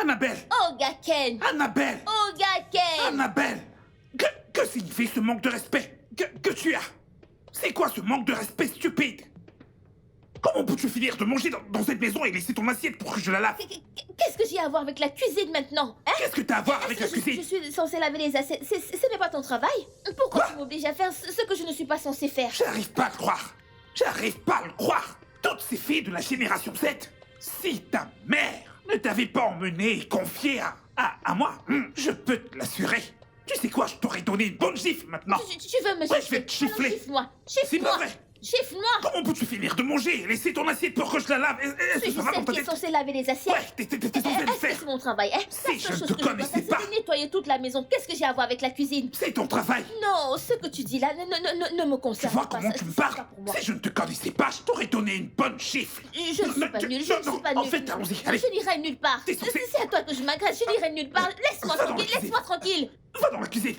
Annabelle! Olga Ken! Annabelle! Olga Ken! Annabelle! Que signifie ce manque de respect que tu as? C'est quoi ce manque de respect stupide? Comment peux-tu finir de manger dans cette maison et laisser ton assiette pour que je la lave? Qu'est-ce que j'ai à voir avec la cuisine maintenant, hein? Qu'est-ce que t'as à voir avec la cuisine? Je suis censée laver les assiettes. Ce n'est pas ton travail? Pourquoi tu m'obliges à faire ce que je ne suis pas censée faire? J'arrive pas à le croire. J'arrive pas à le croire. Toutes ces filles de la génération Z, si ta mère ne t'avait pas emmené et confié à moi, je peux te l'assurer. Tu sais quoi, je t'aurais donné une bonne gifle maintenant. Tu veux me gifler? Ouais, je vais te gifler. Alors, gifle-moi. C'est pas vrai. Gifle-moi. Comment peux-tu finir de manger et laisser ton assiette pour que je la lave? Je suis celle qui est censée laver les assiettes. Ouais, t'es censée le faire. C'est mon travail, hein? Si La je seule ne chose te que je dois connaissais faire, pas. c'est de nettoyer toute la maison. Qu'est-ce que j'ai à voir avec la cuisine? C'est ton travail. Non, ce que tu dis là ne me Tu concerne vois pas. comment Ça, tu me c'est pas parles? pour moi. Si je ne te connaissais pas, je t'aurais donné une bonne gifle. Je ne suis pas nulle, je ne suis pas nulle. En fait, allons-y, allez. Je n'irai nulle part. T'es censé- C'est à toi que je m'agresse, je n'irai nulle part. Laisse-moi Va dans la tranquille, cuisine. laisse-moi tranquille. Va dans la cuisine.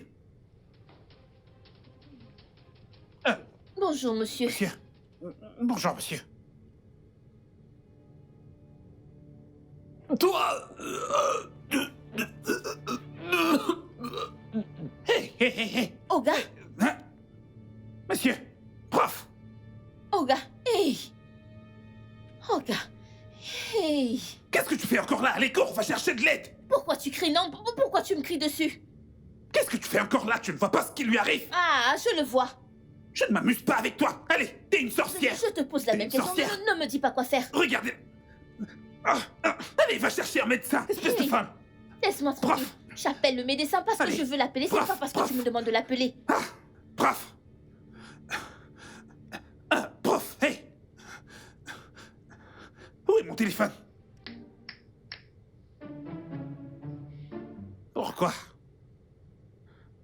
Bonjour, monsieur. Monsieur. Bonjour, monsieur. Toi. Hé, hé, hé, hé. Olga, Hein? Monsieur. Prof. Olga, hey. Olga, hey. Qu'est-ce que tu fais encore là? Allez, cours, on va chercher de l'aide. Pourquoi tu cries non? Pourquoi tu me cries dessus? Qu'est-ce que tu fais encore là? Tu ne vois pas ce qui lui arrive? Ah, je le vois. Je ne m'amuse pas avec toi. Allez, t'es une sorcière. Je te pose la T'es même une question. sorcière. Ne me dis pas quoi faire. Regardez. Allez, va chercher un médecin, espèce de Hey. femme. Laisse-moi tranquille. Prof. J'appelle le médecin parce que Allez. je veux l'appeler. C'est Prof, pas parce que prof. tu me demandes de l'appeler. Prof. Prof, hey. Où est mon téléphone?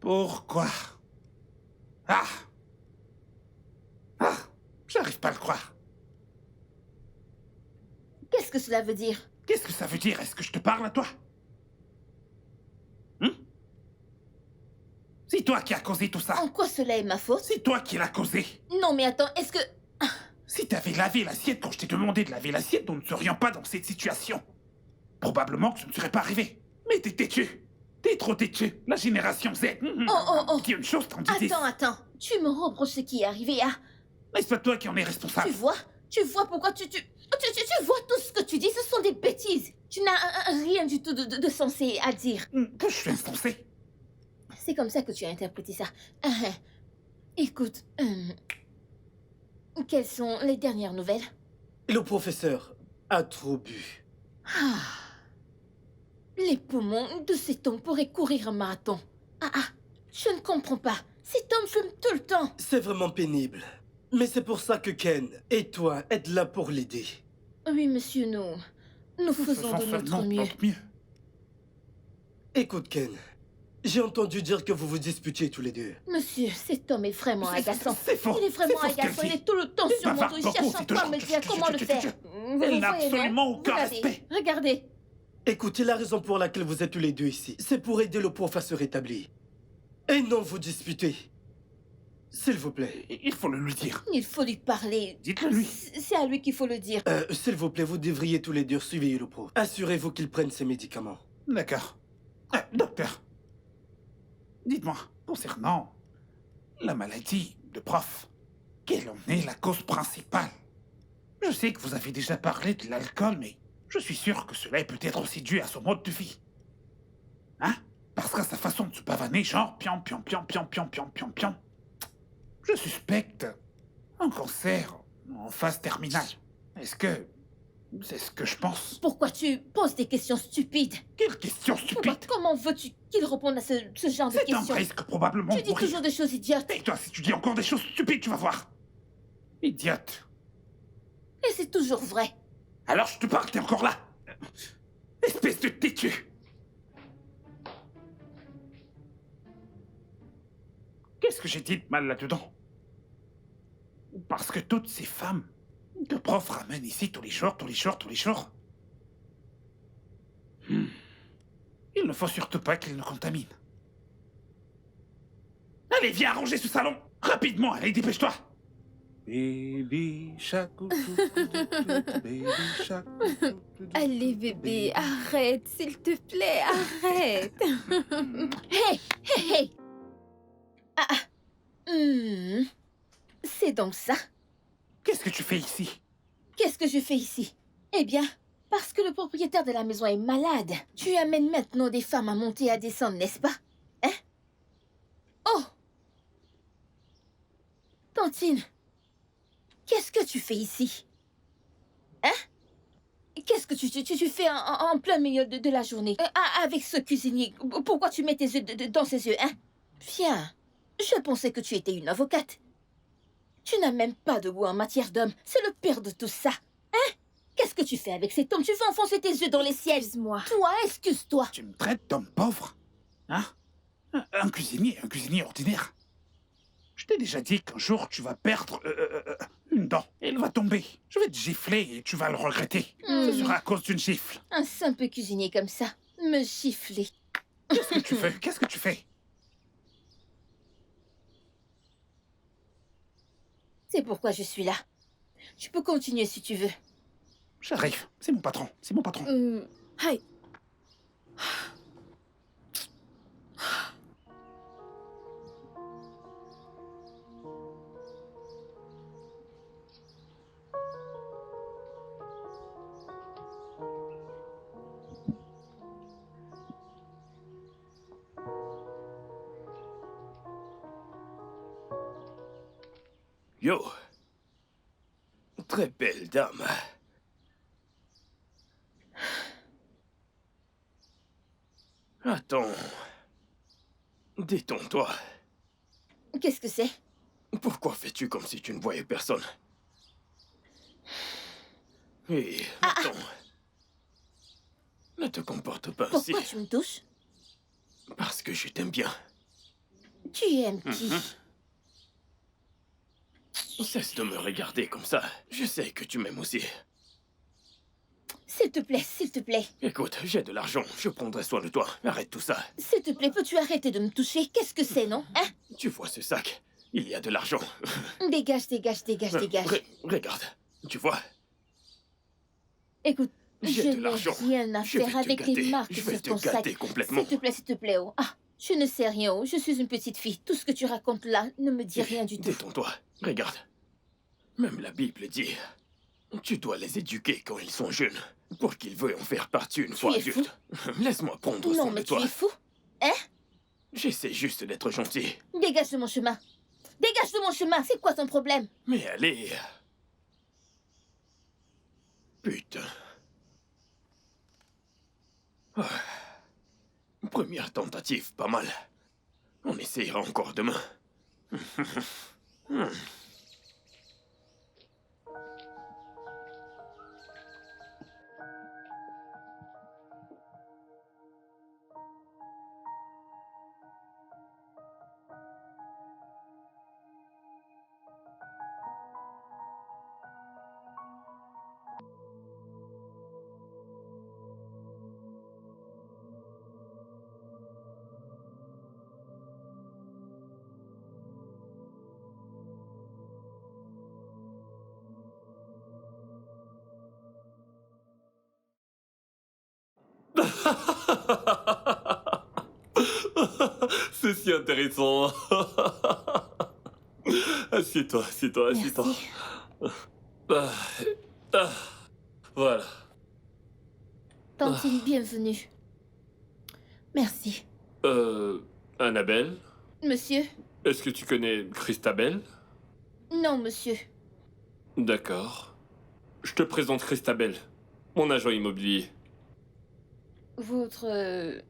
Pourquoi? Ah. J'arrive pas à le croire. Qu'est-ce que cela veut dire? Qu'est-ce que ça veut dire? Est-ce que je te parle à toi? C'est toi qui as causé tout ça. En quoi cela est ma faute? C'est toi qui l'as causé. Non, mais attends, est-ce que... Si t'avais lavé l'assiette quand je t'ai demandé de laver l'assiette, nous ne serions pas dans cette situation. Probablement que ce ne serait pas arrivé. Mais t'es têtu. T'es trop têtu. La génération Z. Oh. Dis une chose, t'en dis 10. Attends. Tu me reproches ce qui est arrivé, hein? N'est-ce pas toi qui en es responsable? Tu vois pourquoi tu vois tout ce que tu dis, ce sont des bêtises. Tu n'as rien du tout de sensé à dire. Que je suis insensé. C'est comme ça que tu as interprété ça. Écoute, quelles sont les dernières nouvelles? Le professeur a trop bu. Les poumons de cet homme pourraient courir un marathon. Je ne comprends pas. Cet homme fume tout le temps. C'est vraiment pénible. Mais c'est pour ça que Ken et toi êtes là pour l'aider. Oui, monsieur, nous faisons de notre mieux. Écoute, Ken. J'ai entendu dire que vous vous disputiez tous les deux. Monsieur, cet homme est vraiment agaçant. C'est faux. Il est vraiment C'est faux ce qu'elle agaçant. dit. Il est tout le temps sur mon bavarde dos. Il beaucoup, cherche c'est encore à me toujours- dire comment le faire. Vous Elle n'a voyez, non? absolument aucun Regardez, respect. Regardez. Écoutez la raison pour laquelle vous êtes tous les deux ici. C'est pour aider le prof à se rétablir. Et non vous disputer. S'il vous plaît. Il faut le lui dire. Il faut lui parler. Dites-le lui. C'est à lui qu'il faut le dire. S'il vous plaît, vous devriez tous les deux surveiller le prof. Assurez-vous qu'il prenne ses médicaments. D'accord. Docteur. Dites-moi, concernant la maladie de prof, quelle en est la cause principale? Je sais que vous avez déjà parlé de l'alcool, mais je suis sûr que cela est peut-être aussi dû à son mode de vie. Hein? Parce qu'à sa façon de se pavaner, genre pion, je suspecte un cancer en phase terminale. Est-ce que... c'est ce que je pense? Pourquoi tu poses des questions stupides? Quelle question stupide! Comment veux-tu qu'il réponde à ce genre de C'est un questions? risque probablement Tu dis mourir. toujours des choses idiotes. Et toi, si tu dis encore des choses stupides, tu vas voir. Idiote. Et c'est toujours vrai. Alors je te parle, t'es encore là. Espèce de têtu. Qu'est-ce que j'ai dit de mal là-dedans? Parce que toutes ces femmes que prof ramène ici tous les jours. Il ne faut surtout pas qu'ils nous contaminent. Allez, viens arranger ce salon. Rapidement, allez, dépêche-toi. Baby shark, baby shark. Allez, bébé, arrête, s'il te plaît, arrête. Hey, hey, hey. Ah, c'est donc ça. Qu'est-ce que tu fais ici? Qu'est-ce que je fais ici? Eh bien, parce que le propriétaire de la maison est malade. Tu amènes maintenant des femmes à monter et à descendre, n'est-ce pas? Hein? Oh! Tantine, qu'est-ce que tu fais ici? Hein? Qu'est-ce que tu fais en plein milieu de la journée? Avec ce cuisinier, pourquoi tu mets tes yeux dans ses yeux, hein? Viens, je pensais que tu étais une avocate. Tu n'as même pas de goût en matière d'homme. C'est le pire de tout ça. Hein? Qu'est-ce que tu fais avec cet homme? Tu veux enfoncer tes yeux dans les ciels? Excuse-moi. Toi, excuse-toi. Tu me traites d'homme pauvre? Hein? Un cuisinier ordinaire. Je t'ai déjà dit qu'un jour tu vas perdre une dent. Elle va tomber. Je vais te gifler et tu vas le regretter. Ce sera à cause d'une gifle. Un simple cuisinier comme ça, me gifler. Qu'est-ce que tu fais? Qu'est-ce que tu fais? C'est pourquoi je suis là. Tu peux continuer si tu veux. J'arrive. C'est mon patron. C'est mon patron. Hi. Yo. Très belle dame. Attends. Détends-toi. Qu'est-ce que c'est? Pourquoi fais-tu comme si tu ne voyais personne? Hé, attends. Ne te comporte pas ainsi. Pourquoi tu me touches? Parce que je t'aime bien. Tu aimes qui? Cesse de me regarder comme ça. Je sais que tu m'aimes aussi. S'il te plaît, s'il te plaît. Écoute, j'ai de l'argent. Je prendrai soin de toi. Arrête tout ça. S'il te plaît, peux-tu arrêter de me toucher? Qu'est-ce que c'est, non? Hein? Tu vois ce sac? Il y a de l'argent. Dégage, dégage, dégage, dégage. Regarde. Tu vois? Écoute, J'ai je de n'ai l'argent. rien à Je vais faire te avec les gâter. marques Je vais sur te ton sac. gâter complètement. S'il te plaît, oh. Ah, je ne sais rien, oh. Je suis une petite fille. Tout ce que tu racontes là ne me dit rien du tout. Détends-toi. Regarde. Même la Bible dit... Tu dois les éduquer quand ils sont jeunes, pour qu'ils veuillent en faire partie une fois es fou. adultes. Laisse-moi prendre Non, soin mais de tu toi. es fou. Hein? J'essaie juste d'être gentil. Dégage de mon chemin. Dégage de mon chemin. C'est quoi ton problème? Mais allez... Putain. Ah. Première tentative, pas mal. On essayera encore demain. C'est si intéressant. Assieds-toi, assieds-toi, assieds-toi. Merci. Voilà. Tantine, bienvenue. Merci. Annabelle, Monsieur? est-ce que tu connais Christabel? Non, monsieur. D'accord. Je te présente Christabel, mon agent immobilier. Votre...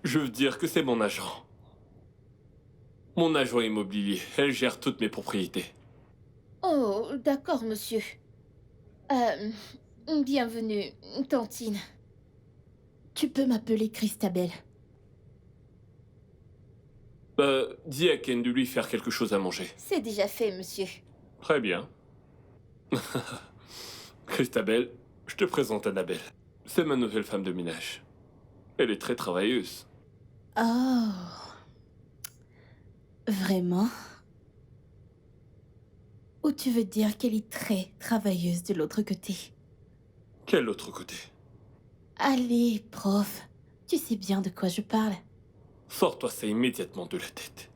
Je veux dire que c'est mon agent. Mon agent immobilier, elle gère toutes mes propriétés. Oh, d'accord, monsieur. Bienvenue, Tantine. Tu peux m'appeler Christabel. Dis à Ken de lui faire quelque chose à manger. C'est déjà fait, monsieur. Très bien. Christabel, je te présente Annabelle. C'est ma nouvelle femme de ménage. Elle est très travailleuse. Oh. Vraiment? Ou tu veux dire qu'elle est très travailleuse de l'autre côté? Quel autre côté? Allez, prof, tu sais bien de quoi je parle. Sors-toi ça immédiatement de la tête.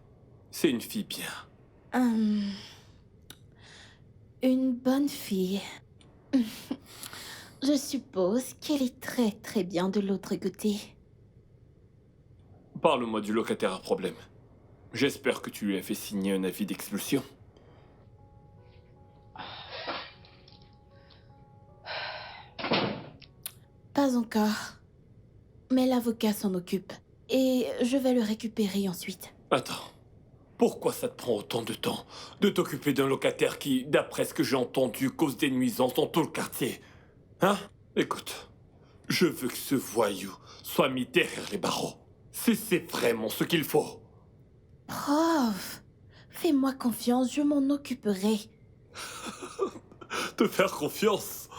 C'est une fille bien. Une bonne fille. Je suppose qu'elle est très très bien de l'autre côté. Parle-moi du locataire à problème. J'espère que tu lui as fait signer un avis d'expulsion. Pas encore. Mais l'avocat s'en occupe. Et je vais le récupérer ensuite. Attends. Pourquoi ça te prend autant de temps de t'occuper d'un locataire qui, d'après ce que j'ai entendu, cause des nuisances dans tout le quartier? Hein? Écoute, je veux que ce voyou soit mis derrière les barreaux. Si c'est vraiment ce qu'il faut. Prof, fais-moi confiance, je m'en occuperai. Te faire confiance?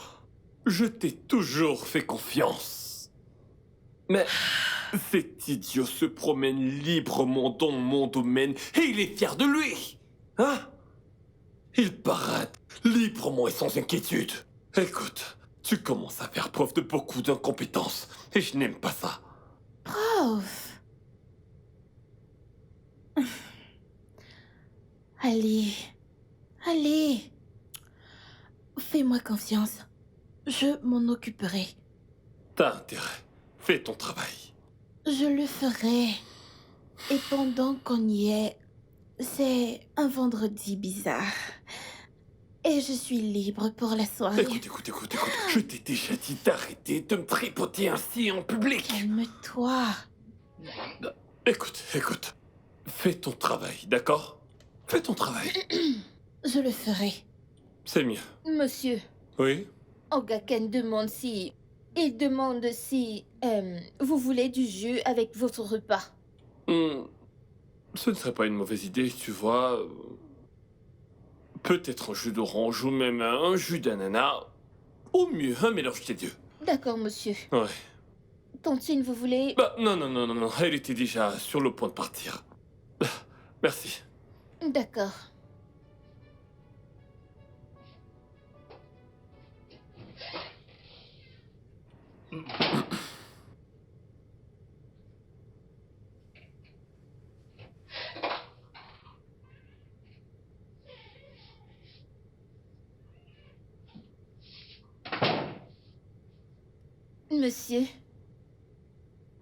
Je t'ai toujours fait confiance. Mais cet idiot se promène librement dans mon domaine et il est fier de lui. Hein? Il parade librement et sans inquiétude. Écoute, tu commences à faire preuve de beaucoup d'incompétence et je n'aime pas ça. Prof. Allez, allez. Fais-moi confiance. Je m'en occuperai. T'as intérêt. Fais ton travail. Je le ferai. Et pendant qu'on y est, c'est un vendredi bizarre. Et je suis libre pour la soirée. Écoute. Je t'ai déjà dit d'arrêter de me tripoter ainsi en public. Calme-toi. Écoute. Fais ton travail, d'accord? Fais ton travail. Je le ferai. C'est mieux. Monsieur, Oui? Ogaken demande si... Il demande si... vous voulez du jus avec votre repas. Ce ne serait pas une mauvaise idée, tu vois. Peut-être un jus d'orange ou même un jus d'ananas. Ou mieux, un mélange des deux. D'accord, monsieur. Ouais. Tantine, vous voulez... Bah, non. Elle était déjà sur le point de partir. Merci. D'accord. Monsieur,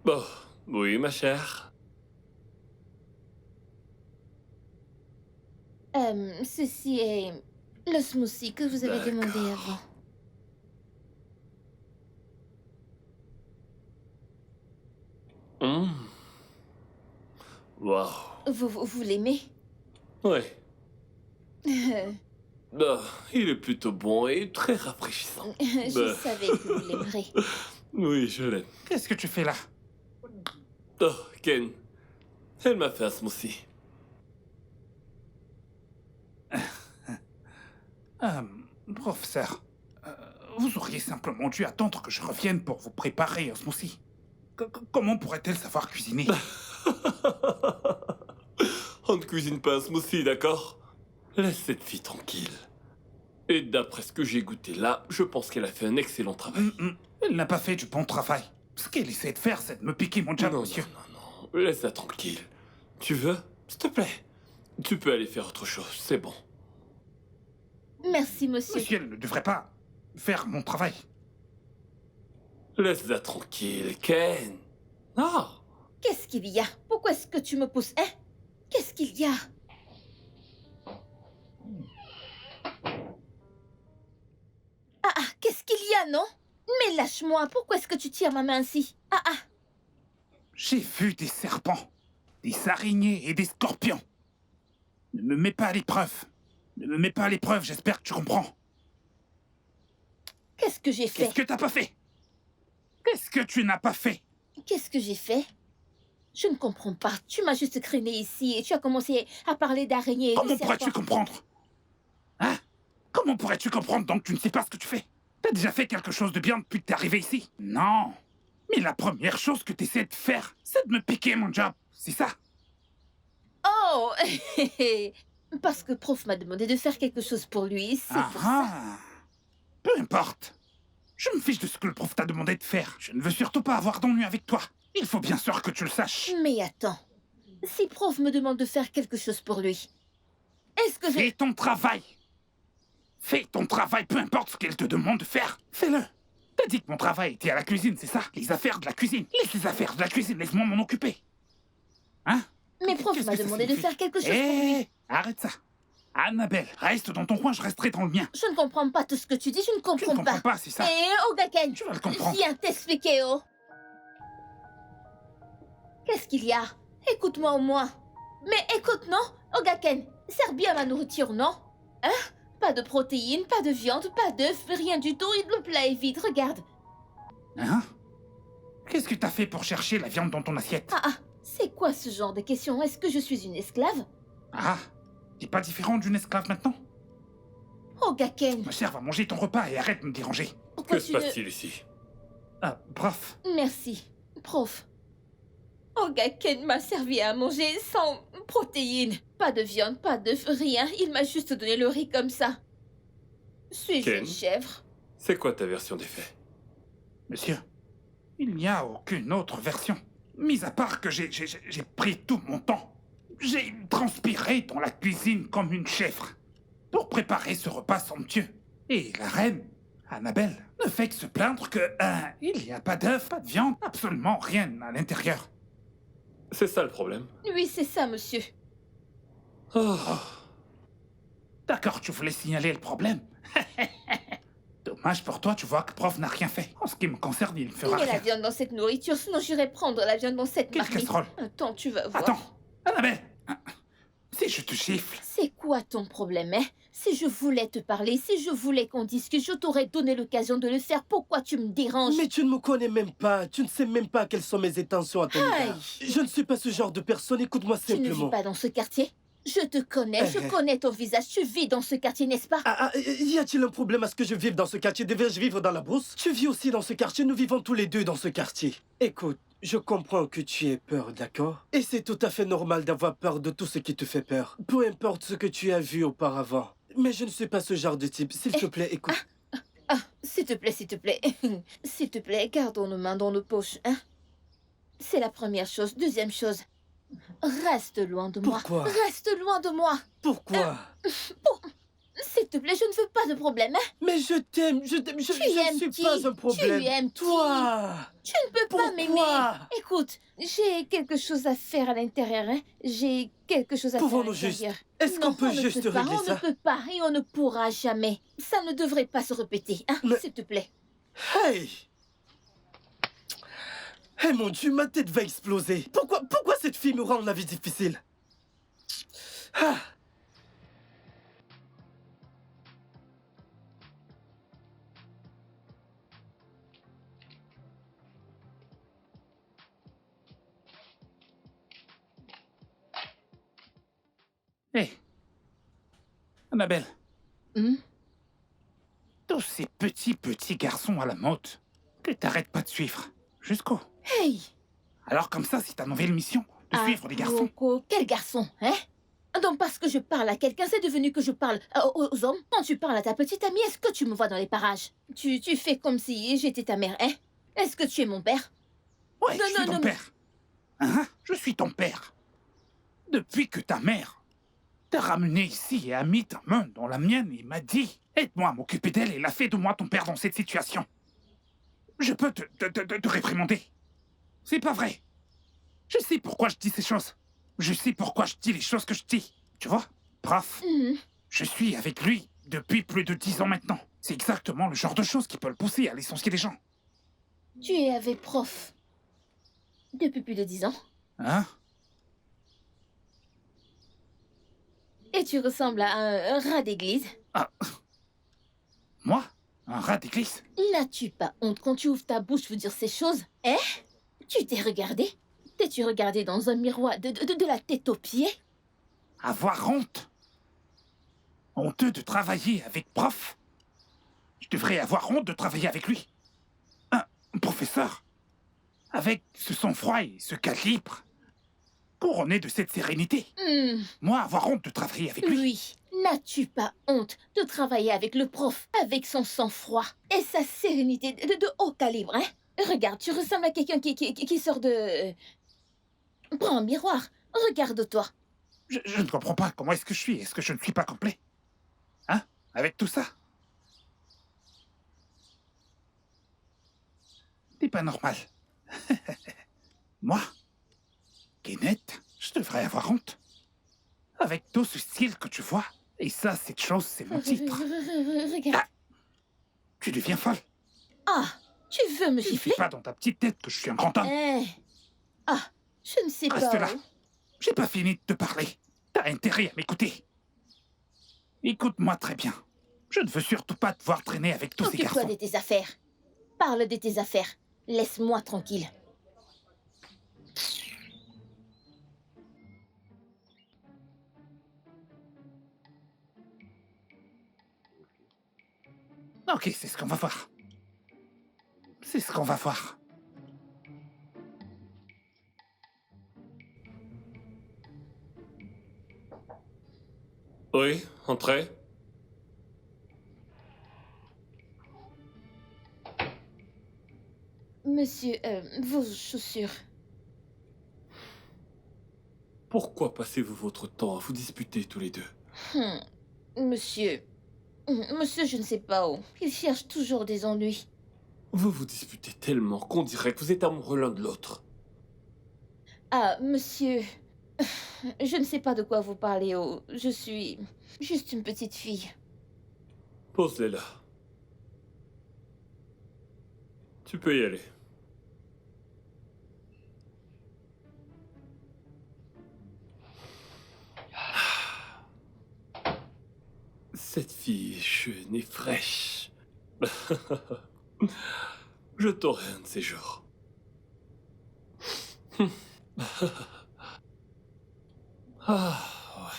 Bon, oui, ma chère. ceci est le smoothie que vous avez demandé D'accord. avant. Waouh. Vous l'aimez? Ouais. Il est plutôt bon et très rafraîchissant. Je savais que vous l'aimerez. Oui, je l'aime. Qu'est-ce que tu fais là? Oh, Ken. Elle m'a fait un smoothie. Professeur, vous auriez simplement dû attendre que je revienne pour vous préparer un smoothie. Comment pourrait-elle savoir cuisiner? On ne cuisine pas un smoothie, d'accord? Laisse cette fille tranquille. Et d'après ce que j'ai goûté là, je pense qu'elle a fait un excellent travail. Elle n'a pas fait du bon travail. Ce qu'elle essaie de faire, c'est de me piquer mon job, monsieur. Non. Laisse-la tranquille. Tu veux? S'il te plaît. Tu peux aller faire autre chose, c'est bon. Merci, monsieur. Monsieur, elle ne devrait pas faire mon travail. Laisse-la tranquille, Ken. Non. Qu'est-ce qu'il y a? Pourquoi est-ce que tu me pousses, hein? Qu'est-ce qu'il y a? Qu'est-ce qu'il y a, non? Mais lâche-moi, pourquoi est-ce que tu tires ma main ainsi? J'ai vu des serpents, des araignées et des scorpions. Ne me mets pas à l'épreuve. Ne me mets pas à l'épreuve, j'espère que tu comprends. Qu'est-ce que j'ai fait? Qu'est-ce que t'as pas fait? Qu'est-ce que tu n'as pas fait? Qu'est-ce que j'ai fait? Je ne comprends pas. Tu m'as juste traîné ici et tu as commencé à parler d'araignées et de Comment serpents. pourrais-tu comprendre? Hein? Comment pourrais-tu comprendre donc que tu ne sais pas ce que tu fais? T'as déjà fait quelque chose de bien depuis que t'es arrivé ici? Non. Mais la première chose que t'essaies de faire, c'est de me piquer mon job. C'est ça? Oh! Parce que prof m'a demandé de faire quelque chose pour lui, c'est pour ça. Ah. Peu importe. Je me fiche de ce que le prof t'a demandé de faire. Je ne veux surtout pas avoir d'ennui avec toi. Il faut bien sûr que tu le saches. Mais attends, si prof me demande de faire quelque chose pour lui, est-ce que Fais ton travail. Fais ton travail, peu importe ce qu'elle te demande de faire. Fais-le. T'as dit que mon travail était à la cuisine, c'est ça? Les affaires de la cuisine. Laisse les affaires de la cuisine, laisse-moi m'en occuper. Hein? Mais prof Qu'est-ce m'a que ça demandé de signifie? faire quelque chose pour lui. Hé, arrête ça. Annabelle, reste dans ton coin, je resterai dans le mien. Je ne comprends pas tout ce que tu dis, je ne Tu comprends ne comprends pas, c'est ça? Ogaken, Tu vas le comprendre. viens t'expliquer, oh. Qu'est-ce qu'il y a? Écoute-moi au moins. Mais écoute, non? Ogaken, sers bien ma nourriture, non? Hein? Pas de protéines, pas de viande, pas d'œufs, rien du tout, et le plat est vide, regarde. Hein? Qu'est-ce que t'as fait pour chercher la viande dans ton assiette? Ah, c'est quoi ce genre de question? Est-ce que je suis une esclave? Ah, t'es pas différent d'une esclave maintenant? Ogaken, Me serve à manger ton repas et arrête de me déranger. pourquoi Que se tu ne... passe-t-il ici? Ah, prof. Merci, prof. Ogaken m'a servi à manger sans protéines. Pas de viande, pas d'œufs, rien. Il m'a juste donné le riz comme ça. Suis-je Ken? une chèvre? C'est quoi ta version des faits? Monsieur, il n'y a aucune autre version. Mis à part que j'ai pris tout mon temps. J'ai transpiré dans la cuisine comme une chèvre pour préparer ce repas somptueux. Et la reine, Annabelle, ne fait que se plaindre que il n'y a pas d'œufs, pas de viande, absolument rien à l'intérieur. C'est ça le problème. Oui, c'est ça, monsieur. Oh. D'accord, tu voulais signaler le problème. Dommage pour toi, tu vois que prof n'a rien fait. En ce qui me concerne, il ne Il fera y a la rien. viande dans cette nourriture, sinon j'irai prendre la viande dans cette Quelle marmite. casserole? Attends, tu vas voir. Attends, Annabelle, si je te gifle, C'est quoi ton problème, hein? Si je voulais te parler, si je voulais qu'on discute, je t'aurais donné l'occasion de le faire. Pourquoi tu me déranges? Mais tu ne me connais même pas. Tu ne sais même pas quelles sont mes intentions à ton égard. Aïe. Je ne suis pas ce genre de personne. Écoute-moi Tu ne vis simplement. pas dans ce quartier? Je te connais, je Eh. connais ton visage. Tu vis dans ce quartier, n'est-ce pas? Y a-t-il un problème à ce que je vive dans ce quartier? Devais-je vivre dans la brousse? Tu vis aussi dans ce quartier. Nous vivons tous les deux dans ce quartier. Écoute, je comprends que tu aies peur, d'accord? Et c'est tout à fait normal d'avoir peur de tout ce qui te fait peur. Peu importe ce que tu as vu auparavant. Mais je ne suis pas ce genre de type. S'il te plaît, écoute. Ah, s'il te plaît, s'il te plaît. S'il te plaît, gardons nos mains dans nos poches, hein? C'est la première chose. Deuxième chose, reste loin de moi. Pourquoi? Reste loin de moi. Pourquoi? S'il te plaît, je ne veux pas de problème, hein? Mais je t'aime, je t'aime, je aimes ne suis qui? pas un problème. Tu aimes qui? Toi. Tu ne peux pas m'aimer. Pourquoi? Écoute, j'ai quelque chose à faire à l'intérieur, hein? J'ai quelque chose à faire à Pouvons-nous juste... l'intérieur. Est-ce qu'on Non, peut on ne juste peut pas, régler on ça? ne peut pas et on ne pourra jamais. Ça ne devrait pas se répéter, hein? Mais- S'il te plaît. Hey! Hey mon Dieu, ma tête va exploser. Pourquoi cette fille me rend la vie difficile? Ah! hé, Annabelle, Hmm? tous ces petits garçons à la mode que t'arrêtes pas de suivre. Jusqu'où? Hey! Alors comme ça, c'est ta nouvelle mission, de suivre des garçons. Rocco, quel garçon, hein? Donc parce que je parle à quelqu'un, c'est devenu que je parle aux hommes. Quand tu parles à ta petite amie, est-ce que tu me vois dans les parages? Tu fais comme si j'étais ta mère, hein? Est-ce que tu es mon père? Ouais, Non, je suis non, ton non, père. Hein? Je suis ton père. Depuis que ta mère t'a ramené ici et a mis ta main dans la mienne et m'a dit « Aide-moi à m'occuper d'elle et la fais de moi ton père dans cette situation. » Je peux te réprimander. C'est pas vrai. Je sais pourquoi je dis ces choses. Je sais pourquoi je dis les choses que je dis. Tu vois, prof, Mhm. je suis avec lui depuis plus de 10 ans maintenant. C'est exactement le genre de choses qui peut le pousser à licencier les gens. Tu es avec prof depuis plus de 10 ans. Hein? Et tu ressembles à un rat d'église. Moi? Un rat d'église? N'as-tu pas honte quand tu ouvres ta bouche pour dire ces choses? Hein? Tu t'es regardé? T'es-tu regardé dans un miroir de la tête aux pieds? Avoir honte? Honteux de travailler avec prof? Je devrais avoir honte de travailler avec lui. Un professeur? Avec ce sang-froid et ce calibre? couronné de cette sérénité. Hmm, Moi, avoir honte de travailler avec lui. oui. N'as-tu pas honte de travailler avec le prof, avec son sang-froid et sa sérénité de haut calibre, hein? Regarde, tu ressembles à quelqu'un qui sort de... Prends un miroir, regarde-toi. Je ne comprends pas. Comment est-ce que je suis? Est-ce que je ne suis pas complet? Hein? Avec tout ça? C'est pas normal. Moi, Kenneth, je devrais avoir honte. Avec tout ce style que tu vois. Et ça, cette chose, c'est mon titre. Regarde. Tu deviens folle. Ah, tu veux me Tu ne gifler? sais pas dans ta petite tête que je suis un grand homme. Ah, je ne sais Reste pas. là. J'ai pas fini de te parler. T'as intérêt à m'écouter. Écoute-moi très bien. Je ne veux surtout pas te voir traîner avec tous ces Occupe-toi garçons. de tes affaires. Parle de tes affaires. Laisse-moi tranquille. Ok, c'est ce qu'on va voir. C'est ce qu'on va voir. Oui, entrez. Monsieur, vos chaussures. Pourquoi passez-vous votre temps à vous disputer tous les deux? Hmm, Monsieur. Monsieur, je ne sais pas où. Il cherche toujours des ennuis. Vous vous disputez tellement qu'on dirait que vous êtes amoureux l'un de l'autre. Ah, monsieur. Je ne sais pas de quoi vous parlez. Oh. Je suis juste une petite fille. Pose-les là. Tu peux y aller. Cette fille est jeune et fraîche. Je t'aurai un de ces jours. Ah, ouais.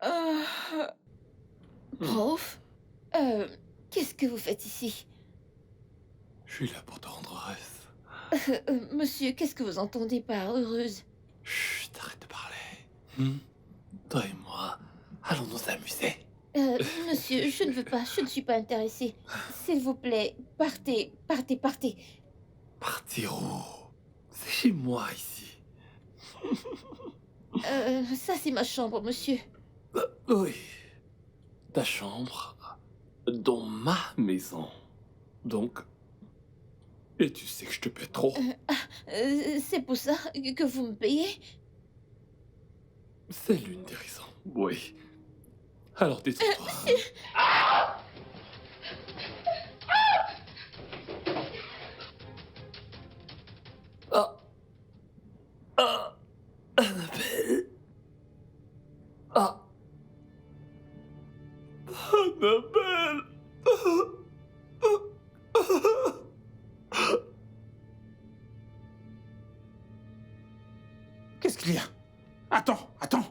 Euh, Prof? Qu'est-ce que vous faites ici? Je suis là pour te rendre heureuse. Monsieur, qu'est-ce que vous entendez par heureuse? Chut, arrête de parler. Toi et moi, allons nous amuser. Monsieur, je ne veux pas, je ne suis pas intéressée. S'il vous plaît, partez, partez, partez. Partir où? C'est chez moi ici. Ça c'est ma chambre, monsieur. Oui. Ta chambre dans ma maison. Donc. Et tu sais que je te paie trop. C'est pour ça que vous me payez? C'est l'une des raisons. Oui. Alors détends-toi. Ah. Ah. Annabelle. Ah. Annabelle. Qu'est-ce qu'il y a? Attends, attends.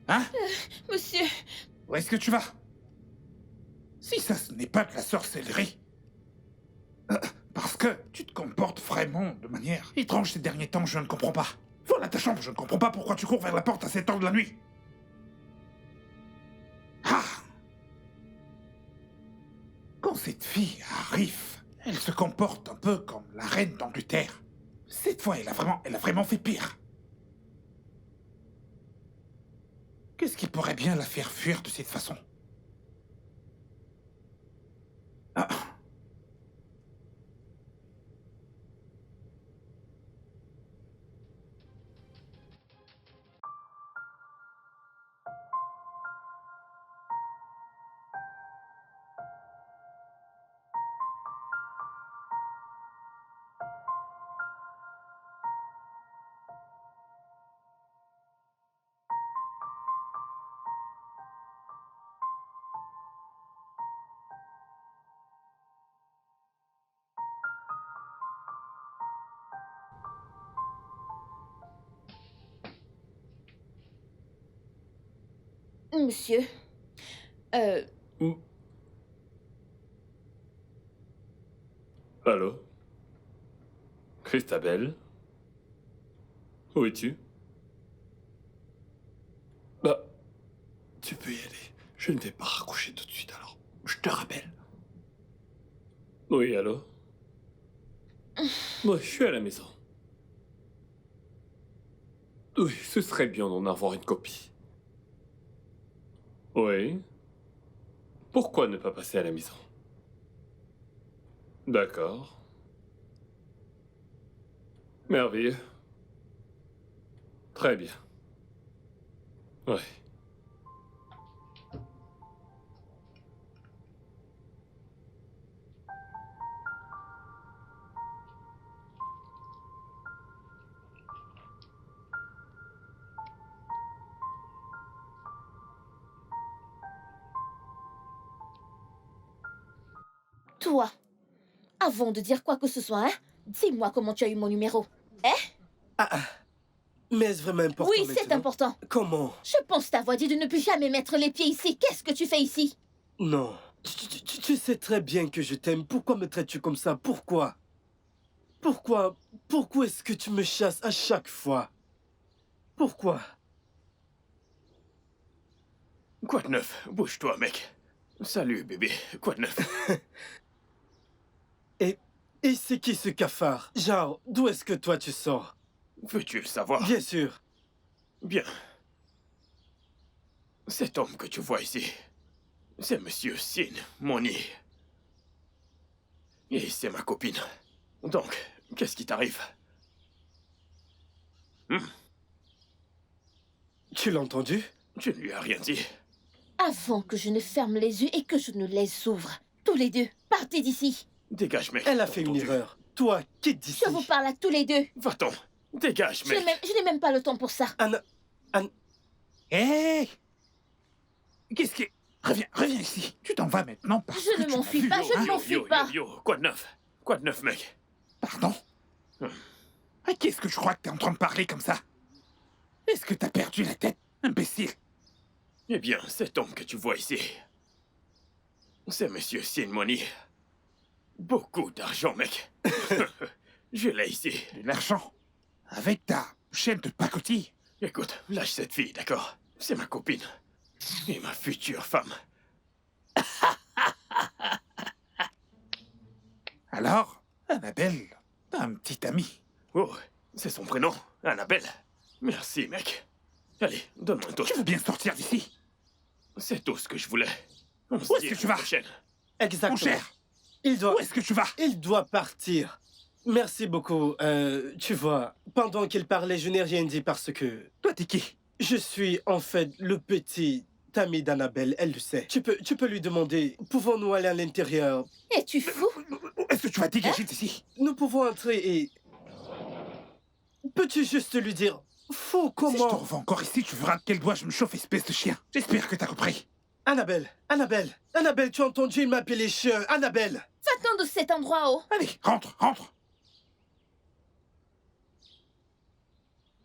Hein? Monsieur, Où est-ce que tu vas? Si ça, ce n'est pas de la sorcellerie. Parce que tu te comportes vraiment de manière étrange ces derniers temps, je ne comprends pas. Voilà ta chambre, je ne comprends pas pourquoi tu cours vers la porte à cette heure de la nuit. Ah! Quand cette fille arrive, elle se comporte un peu comme la reine d'Angleterre. Cette fois, elle a vraiment fait pire. Qu'est-ce qui pourrait bien la faire fuir de cette façon? Ah. Monsieur, euh, Hmm. Allô? Christabelle? Où es-tu? Bah, tu peux y aller. Je ne vais pas raccrocher tout de suite alors. Je te rappelle. Oui, allô? Oui, je suis à la maison. Oui, ce serait bien d'en avoir une copie. Oui. Pourquoi ne pas passer à la maison? D'accord. Merveilleux. Très bien. Ouais. toi, avant de dire quoi que ce soit, hein, dis-moi comment tu as eu mon numéro. Mais est-ce vraiment important Oui, c'est maintenant? important. Comment? Je pense t'avoir dit de ne plus jamais mettre les pieds ici. Qu'est-ce que tu fais ici? Non. Tu sais très bien que je t'aime. Pourquoi me traites-tu comme ça? Pourquoi? Pourquoi est-ce que tu me chasses à chaque fois? Pourquoi? Quoi de neuf? Bouge-toi, mec. Salut, bébé. Quoi de neuf? Et, et c'est qui ce cafard? Genre, d'où est-ce que toi tu sors? Veux-tu le savoir? Bien sûr. Bien. Cet homme que tu vois ici, c'est Monsieur Sin, Moni. Et c'est ma copine. Donc, qu'est-ce qui t'arrive? Tu l'as entendu? Tu ne lui as rien dit. Avant que je ne ferme les yeux et que je ne les ouvre. Tous les deux, partez d'ici. Dégage, mec. Elle a t'as fait une entendu? erreur. Toi, quitte d'ici. Je vous parle à tous les deux. Va-t'en. Dégage, mec. Je n'ai même pas le temps pour ça. Anna... Hé! Qu'est-ce qui... Reviens ici. Tu t'en vas maintenant parce Je que ne tu m'as m'enfuis vu, pas, hein? je ne m'enfuis pas. Yo. Quoi de neuf? Quoi de neuf, mec? Pardon? À qui est-ce que je crois que t'es en train de parler comme ça? Est-ce que t'as perdu la tête, imbécile? Eh bien, cet homme que tu vois ici, c'est Monsieur Sin Moni. Beaucoup d'argent, mec. Je l'ai ici. De l'argent? Avec ta chaîne de pacotille? Écoute, lâche cette fille, d'accord? C'est ma copine. Et ma future femme. Alors, Annabelle, t'as un petit ami. Oh, c'est son prénom, Annabelle. Merci, mec. Allez, donne-moi un Tu toast. veux bien sortir d'ici? C'est tout ce que je voulais. On se Où est-ce dit que à tu la vas? prochaine. Exactement. Mon cher, Il doit... où est-ce que tu vas? Il doit partir. Merci beaucoup. Tu vois, pendant qu'il parlait, je n'ai rien dit parce que Toi, t'es qui? je suis en fait le petit ami d'Annabelle, elle le sait. Tu peux lui demander, pouvons-nous aller à l'intérieur? Es-tu fou? Est-ce que tu vas dégager d'ici? Nous pouvons entrer et... Peux-tu juste lui dire, faux Si je te comment? revois encore ici, tu verras de quel doigt je me chauffe, espèce de chien. J'espère que t'as compris. Annabelle, tu as entendu, il m'appelait chien. Annabelle! Va-t'en de cet endroit, oh. Allez, rentre.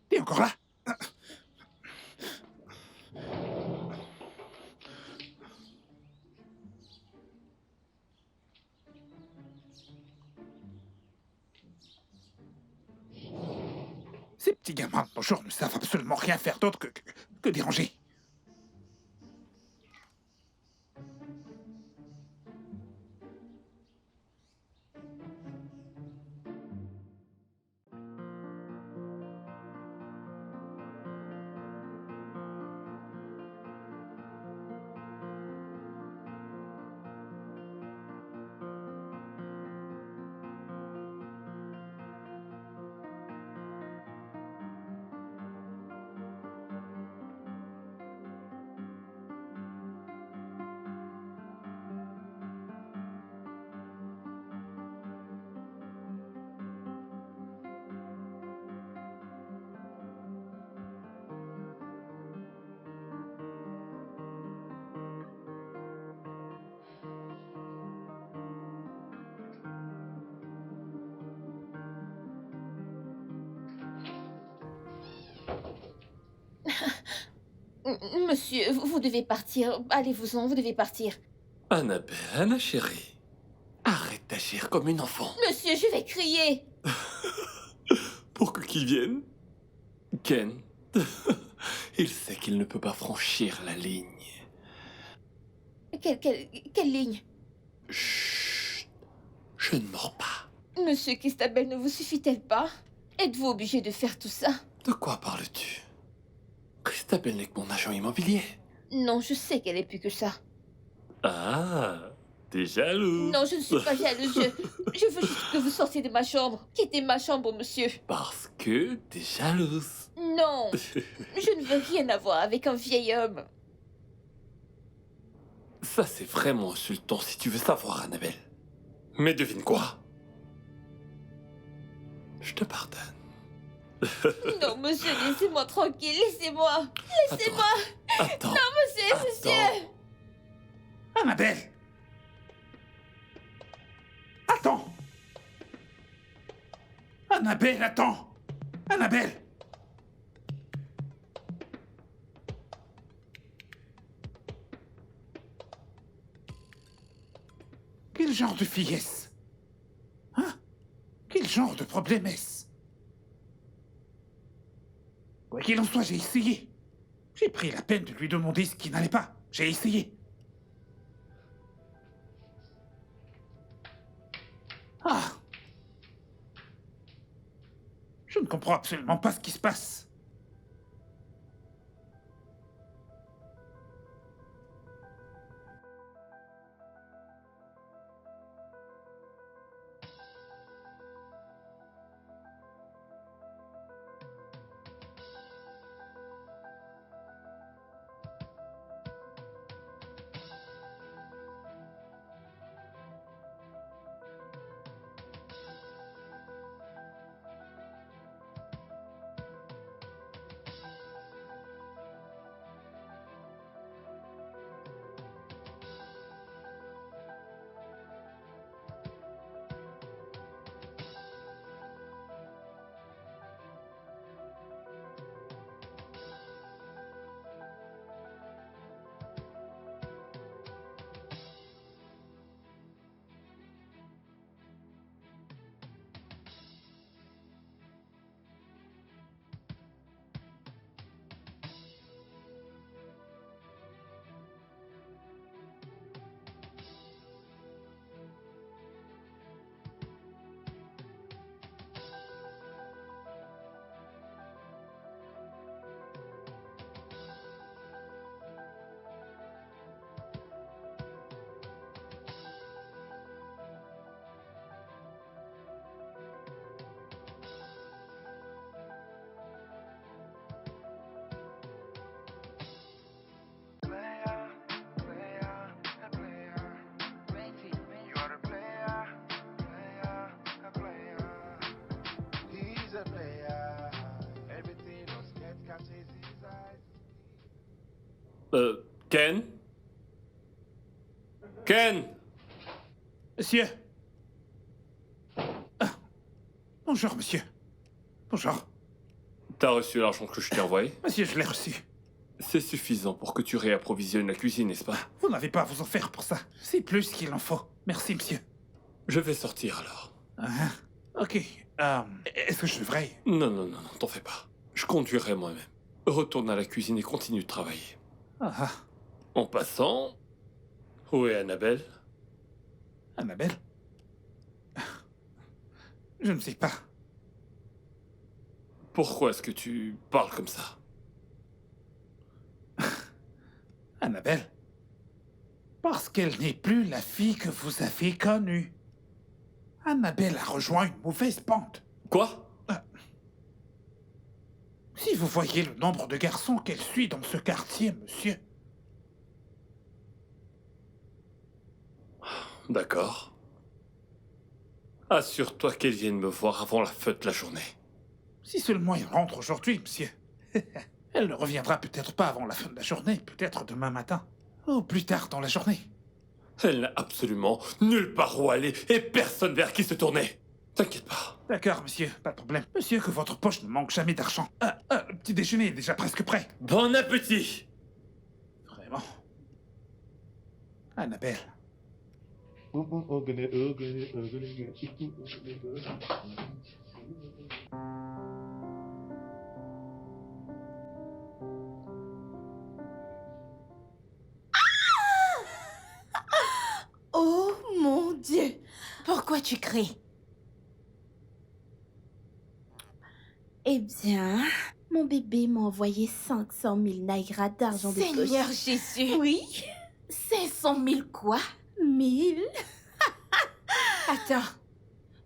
T'es encore là? Ces petits gamins de nos jours ne savent absolument rien faire d'autre que déranger. Monsieur, vous devez partir. Allez-vous-en, vous devez partir. Annabelle, Anna chérie, arrête d'agir comme une enfant. Monsieur, je vais crier. Pour que qui vienne? Ken, il sait qu'il ne peut pas franchir la ligne. Quelle ligne? Chut, je ne mords pas. Monsieur, Christabel ne vous suffit-elle pas? Êtes-vous obligé de faire tout ça? De quoi parles-tu? Christabel n'est que mon agent immobilier. Non, je sais qu'elle est plus que ça. Ah, t'es jaloux. Non, je ne suis pas jalouse. Je veux juste que vous sortiez de ma chambre. Quittez ma chambre, monsieur. Parce que t'es jalouse. Non, je ne veux rien avoir avec un vieil homme. Ça, c'est vraiment insultant si tu veux savoir, Annabelle. Mais devine quoi? Je te pardonne. Non, monsieur, laissez-moi tranquille, laissez-moi. Laissez-moi. Attends. Monsieur. Annabelle! Attends! Annabelle, attends! Annabelle! Quel genre de fille est-ce? Hein? Quel genre de problème est-ce? Quoi qu'il en soit, j'ai essayé. J'ai pris la peine de lui demander ce qui n'allait pas. J'ai essayé. Ah! Je ne comprends absolument pas ce qui se passe. Ken? Ken? Monsieur. Ah. Bonjour, monsieur. Bonjour. T'as reçu l'argent que je t'ai envoyé? Monsieur, je l'ai reçu. C'est suffisant pour que tu réapprovisionnes la cuisine, n'est-ce pas? Vous n'avez pas à vous en faire pour ça. C'est plus qu'il en faut. Merci, monsieur. Je vais sortir alors. Ah, ok. Est-ce que je devrais... Non, t'en fais pas. Je conduirai moi-même. Retourne à la cuisine et continue de travailler. Ah, En passant, où est Annabelle? Annabelle? Je ne sais pas. Pourquoi est-ce que tu parles comme ça? Annabelle? Parce qu'elle n'est plus la fille que vous avez connue. Annabelle a rejoint une mauvaise bande. Quoi? Si vous voyez le nombre de garçons qu'elle suit dans ce quartier, monsieur... D'accord. Assure-toi qu'elle vienne me voir avant la fin de la journée. Si seulement elle rentre aujourd'hui, monsieur. Elle ne reviendra peut-être pas avant la fin de la journée, peut-être demain matin. Ou plus tard dans la journée. Elle n'a absolument nulle part où aller et personne vers qui se tourner. T'inquiète pas. D'accord, monsieur, pas de problème. Monsieur, que votre poche ne manque jamais d'argent. Le petit déjeuner est déjà presque prêt. Bon appétit! Vraiment. Annabelle. Oh mon Dieu! Pourquoi tu cries? Eh bien, mon bébé m'a envoyé 500 000 naira d'argent de poche. Seigneur Jésus! Oui, 500 000 quoi? 1000. Attends,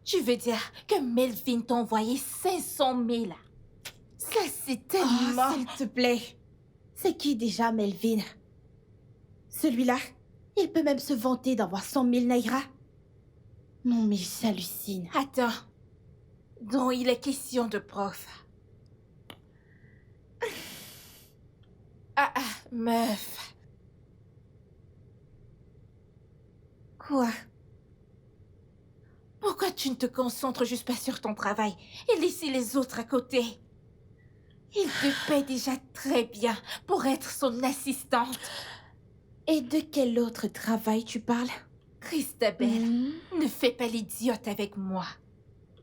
tu veux dire que Melvin t'a envoyé 500 000? Ça, c'est tellement... Oh, s'il te plaît. C'est qui déjà, Melvin? Celui-là, il peut même se vanter d'avoir 100 000 naira. Non, mais j'hallucine. Attends, dont il est question de prof. Ah, meuf. Quoi? Pourquoi tu ne te concentres juste pas sur ton travail et laisser les autres à côté? Il te paie déjà très bien pour être son assistante. Et de quel autre travail tu parles? Christabelle, ne fais pas l'idiote avec moi.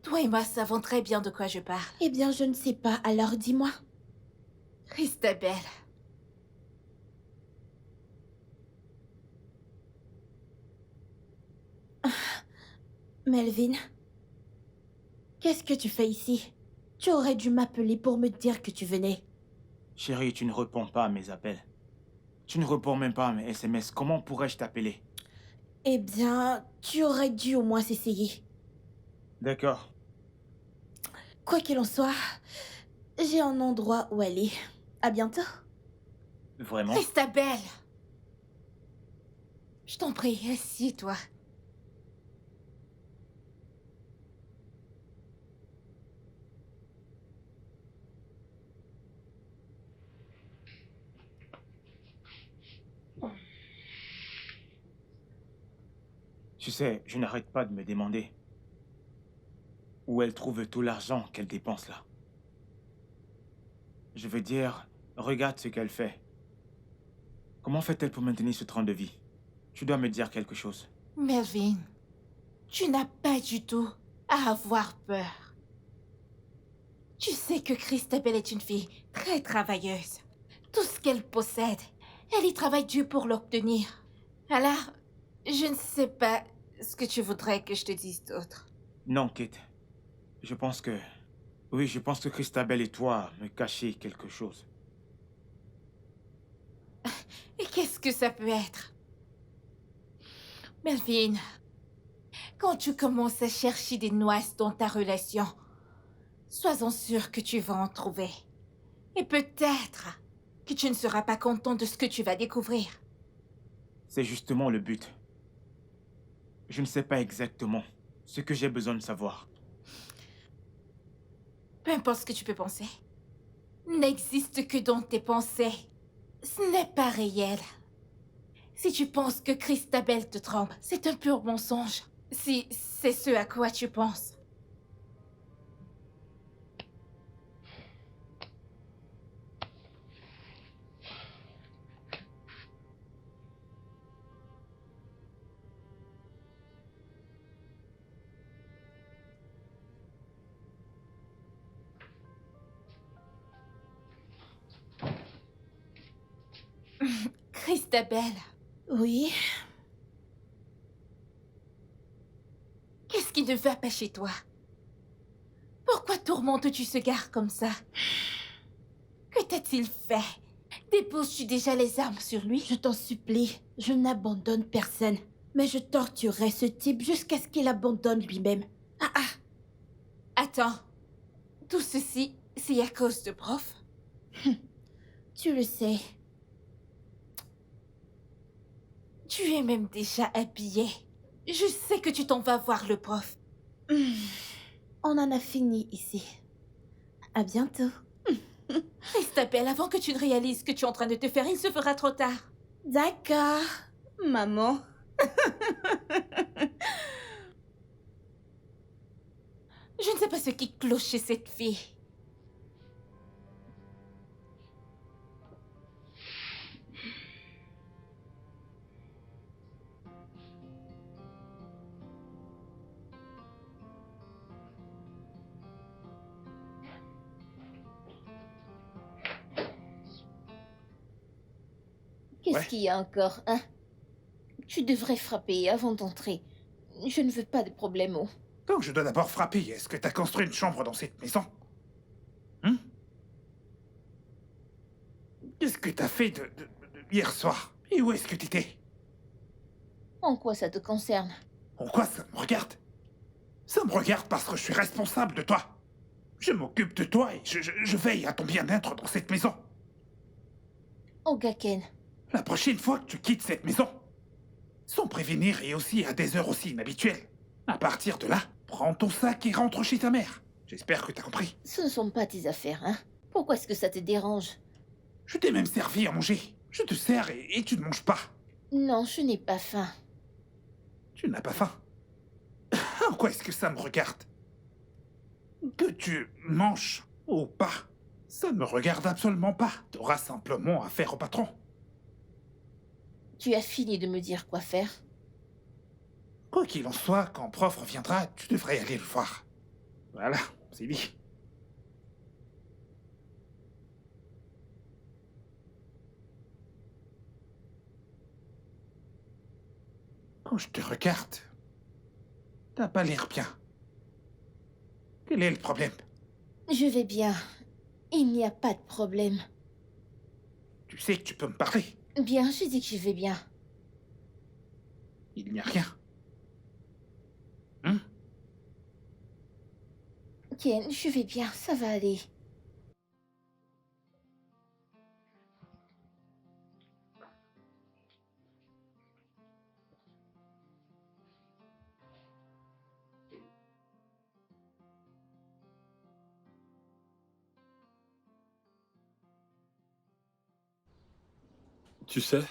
Toi et moi savons très bien de quoi je parle. Eh bien, je ne sais pas, alors dis-moi. Christabelle. Melvin, qu'est-ce que tu fais ici? Tu aurais dû m'appeler pour me dire que tu venais. Chérie, tu ne réponds pas à mes appels. Tu ne réponds même pas à mes SMS. Comment pourrais-je t'appeler? Eh bien, tu aurais dû au moins s'essayer. D'accord. Quoi qu'il en soit, j'ai un endroit où aller. À bientôt. Vraiment? Christabelle. Je t'en prie, assieds-toi. Tu sais, je n'arrête pas de me demander où elle trouve tout l'argent qu'elle dépense là. Je veux dire, regarde ce qu'elle fait. Comment fait-elle pour maintenir ce train de vie? Tu dois me dire quelque chose. Melvin, tu n'as pas du tout à avoir peur. Tu sais que Christabelle est une fille très travailleuse. Tout ce qu'elle possède, elle y travaille dur pour l'obtenir. Alors, je ne sais pas ce que tu voudrais que je te dise d'autre. Non, Kate. Je pense que... Oui, je pense que Christabelle et toi me cachez quelque chose. Et qu'est-ce que ça peut être? Melvin, quand tu commences à chercher des noises dans ta relation, sois-en sûr que tu vas en trouver. Et peut-être que tu ne seras pas content de ce que tu vas découvrir. C'est justement le but. Je ne sais pas exactement ce que j'ai besoin de savoir. Peu importe ce que tu peux penser, n'existe que dans tes pensées. Ce n'est pas réel. Si tu penses que Christabelle te trompe, c'est un pur mensonge. Si c'est ce à quoi tu penses. Christabelle, Oui, qu'est-ce qui ne va pas chez toi? Pourquoi tourmentes-tu ce gars comme ça? Que t'a-t-il fait? Déposes-tu déjà les armes sur lui? je t'en supplie, je n'abandonne personne. Mais je torturerai ce type jusqu'à ce qu'il abandonne lui-même. Attends, tout ceci, c'est à cause de prof? Tu le sais. Tu es même déjà habillé. Je sais que tu t'en vas voir le prof. On en a fini ici. À bientôt. Christabelle, avant que tu ne réalises ce que tu es en train de te faire, il se fera trop tard. D'accord, maman. Je ne sais pas ce qui cloche chez cette fille. Qu'est-ce Ouais. qu'il y a encore, hein? Tu devrais frapper avant d'entrer. Je ne veux pas de problème. Oh. Donc je dois d'abord frapper. Est-ce que t'as construit une chambre dans cette maison? Hein? Qu'est-ce que t'as fait hier soir? Et où est-ce que t'étais? En quoi ça te concerne? En quoi ça me regarde? Ça me regarde parce que je suis responsable de toi. Je m'occupe de toi et je veille à ton bien-être dans cette maison. Ogaken, La prochaine fois que tu quittes cette maison, sans prévenir et aussi à des heures aussi inhabituelles, à partir de là, prends ton sac et rentre chez ta mère. J'espère que t'as compris. ce ne sont pas tes affaires, hein? Pourquoi est-ce que ça te dérange? Je t'ai même servi à manger. Je te sers et tu ne manges pas. Non, je n'ai pas faim. Tu n'as pas faim. En quoi est-ce que ça me regarde? Que tu manges ou pas, ça ne me regarde absolument pas. T'auras simplement affaire au patron. Tu as fini de me dire quoi faire? Quoi qu'il en soit, quand prof reviendra, tu devrais aller le voir. Voilà, c'est dit. Quand je te regarde, t'as pas l'air bien. Quel est le problème? Je vais bien. Il n'y a pas de problème. Tu sais que tu peux me parler. Bien, je dis que je vais bien. Il n'y a rien. Hein? Ken, je vais bien, ça va aller. Tu sais?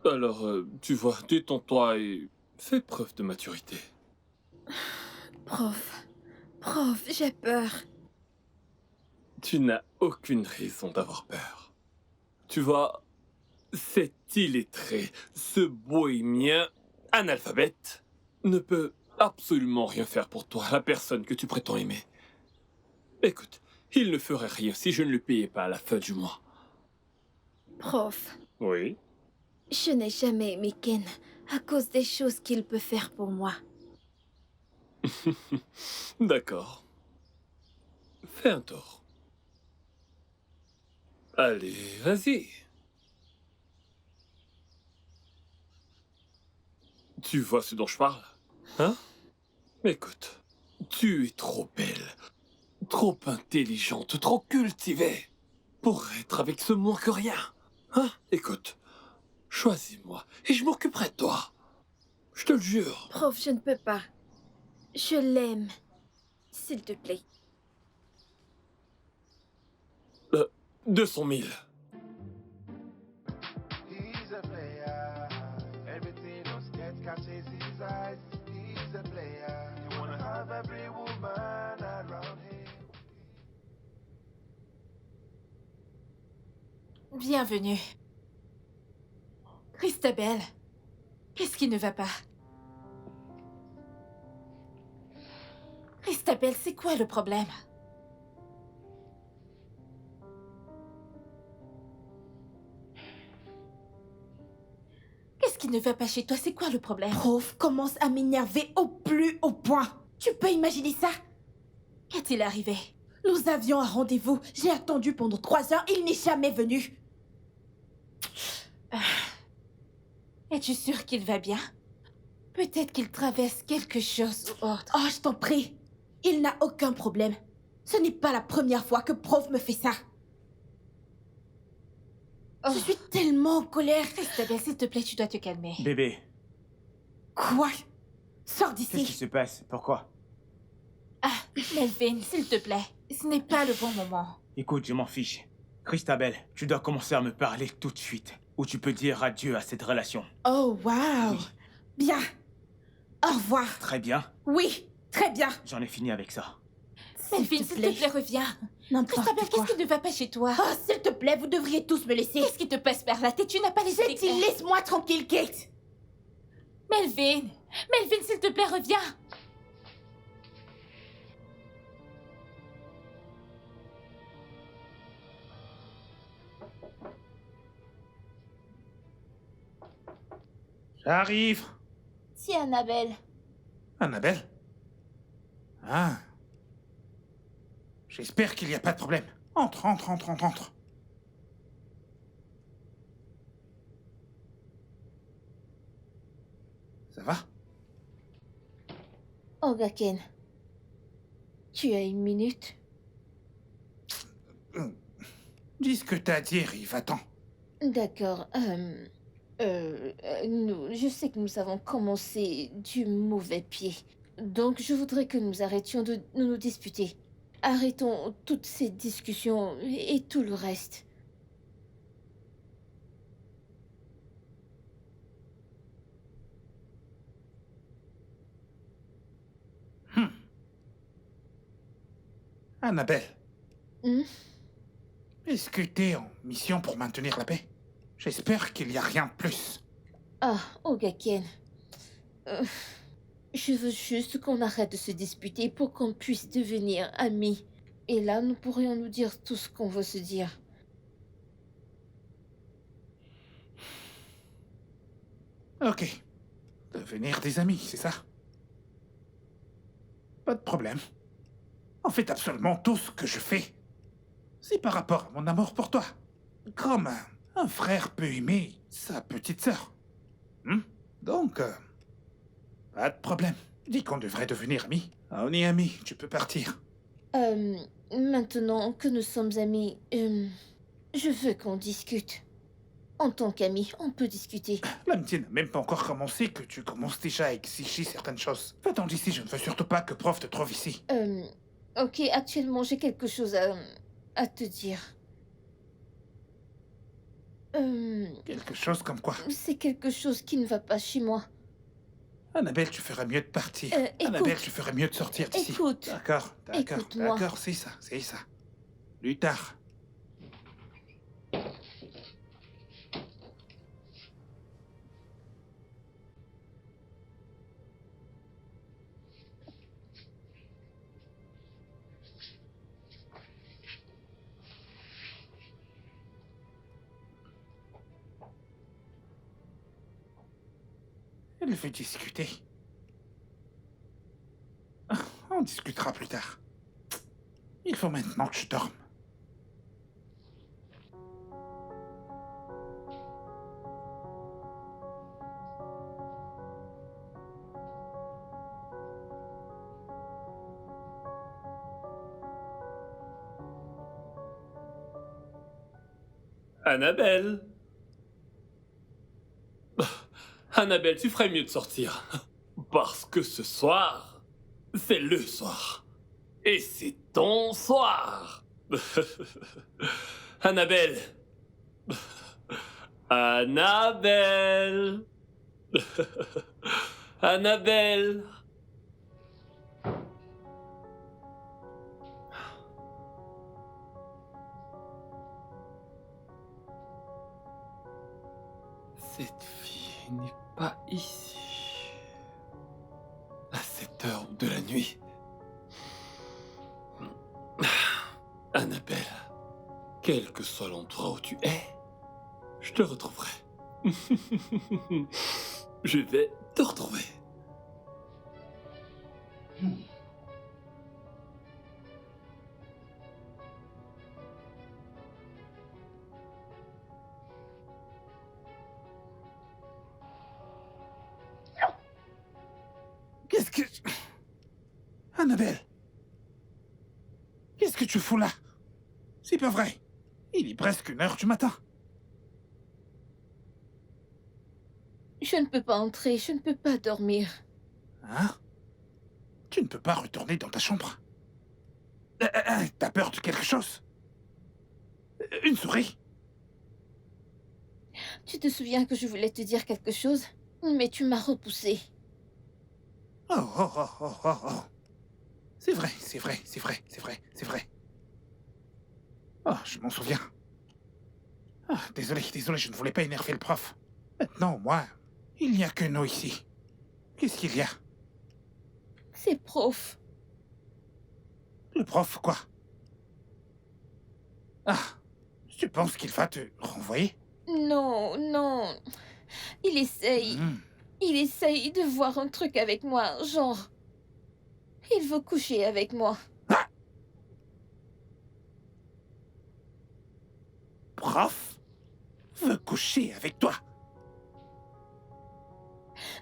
Alors, tu vois, détends-toi et fais preuve de maturité. Prof, j'ai peur. Tu n'as aucune raison d'avoir peur. Tu vois, cet illettré, ce bohémien analphabète, ne peut absolument rien faire pour toi, la personne que tu prétends aimer. Écoute, il ne ferait rien si je ne le payais pas à la fin du mois. Prof, Oui? je n'ai jamais aimé Ken à cause des choses qu'il peut faire pour moi. D'accord. Fais un tour. Allez, vas-y. Tu vois ce dont je parle? Hein? Écoute, tu es trop belle, trop intelligente, trop cultivée pour être avec ce moins que rien. Hein? Écoute, choisis-moi et je m'occuperai de toi. Je te le jure. Prof, je ne peux pas. Je l'aime. S'il te plaît. 200 000. He's a player. Everything else gets catches his eyes. He's a player. You wanna have every woman around him. Bienvenue. Christabel, qu'est-ce qui ne va pas? Christabel, c'est quoi le problème? Qu'est-ce qui ne va pas chez toi? C'est quoi le problème? Prof commence à m'énerver au plus haut point. Tu peux imaginer ça? Qu'est-il arrivé? Nous avions un rendez-vous. J'ai attendu pendant 3 heures. Il n'est jamais venu. Es-tu sûre qu'il va bien? Peut-être qu'il traverse quelque chose ou autre. Oh, je t'en prie. Il n'a aucun problème. Ce n'est pas la première fois que prof me fait ça. Oh. Je suis tellement en colère. Christabel, s'il te plaît, tu dois te calmer. Bébé, Quoi? Sors qu'est-ce qui d'ici. se passe? Pourquoi? Ah, Melvin, s'il te plaît. Ce n'est pas le bon moment. Écoute, je m'en fiche. Christabel, tu dois commencer à me parler tout de suite. Ou tu peux dire adieu à cette relation. Oh, waouh. Oui. Bien. Au revoir. Très bien, Oui, très bien. j'en ai fini avec ça. Melvin, s'il te plaît, reviens. N'importe Christabel, quoi. qu'est-ce qui ne va pas chez toi? Oh, s'il te plaît, vous devriez tous me laisser. Qu'est-ce qui te passe par la tête? Tu n'as pas les idées J'ai dit, claires. laisse-moi tranquille, Kate. Melvin! Melvin, s'il te plaît, reviens! J'arrive. C'est Annabelle. Annabelle? Ah. J'espère qu'il n'y a pas de problème. Entre, entre, entre, entre, entre. Ça va? Ogaken, tu as une minute? Dis ce que t'as à dire, Yves, attends. D'accord. Je sais que nous avons commencé du mauvais pied. Donc, je voudrais que nous arrêtions de nous disputer. Arrêtons toutes ces discussions et tout le reste. Annabelle, Hmm? est-ce que t'es en mission pour maintenir la paix? J'espère qu'il n'y a rien de plus. Ah, Ogaken. Je veux juste qu'on arrête de se disputer pour qu'on puisse devenir amis. Et là, nous pourrions nous dire tout ce qu'on veut se dire. Ok. Devenir des amis, c'est ça? Pas de problème. En fait, absolument tout ce que je fais, c'est par rapport à mon amour pour toi. Comme un frère peut aimer sa petite sœur. Donc, pas de problème. Dis qu'on devrait devenir amis. Ah, on est amis, tu peux partir. Maintenant que nous sommes amis, je veux qu'on discute. En tant qu'amis, on peut discuter. L'amitié n'a même pas encore commencé que tu commences déjà à exiger certaines choses. Va-t'en d'ici, je ne veux surtout pas que prof te trouve ici. Ok, actuellement, j'ai quelque chose à te dire. Quelque chose comme quoi? C'est quelque chose qui ne va pas chez moi. Annabelle, tu ferais mieux de partir. Écoute. Annabelle, tu ferais mieux de sortir d'ici. Écoute. D'accord, d'accord, Écoute-moi. d'accord, c'est ça, c'est ça. Plus tard. Elle veut discuter. On discutera plus tard. Il faut maintenant que je dorme. Annabelle. Annabelle, tu ferais mieux de sortir. Parce que ce soir, c'est le soir. Et c'est ton soir. Annabelle. Annabelle. Annabelle. Cette fille n'est pas ici. À cette heure de la nuit. Annabelle, quel que soit l'endroit où tu es, je te retrouverai. Je vais te retrouver. Qu'est-ce que... Annabelle. Qu'est-ce que tu fous là? C'est pas vrai. Il est presque 1h du matin. Je ne peux pas entrer, je ne peux pas dormir. Hein? Tu ne peux pas retourner dans ta chambre? T'as peur de quelque chose? Une souris? Tu te souviens que je voulais te dire quelque chose, mais tu m'as repoussé. Oh, oh, oh, oh, oh, oh. C'est vrai, c'est vrai, c'est vrai, c'est vrai, c'est vrai. Oh, je m'en souviens. Ah, désolé, désolé, je ne voulais pas énerver le prof. Maintenant, moi, il n'y a que nous ici. Qu'est-ce qu'il y a? C'est prof. Le prof, quoi? Ah, tu penses qu'il va te renvoyer? Non, non. Il essaye. Il essaye de voir un truc avec moi, genre... Il veut coucher avec moi. Prof veut coucher avec toi.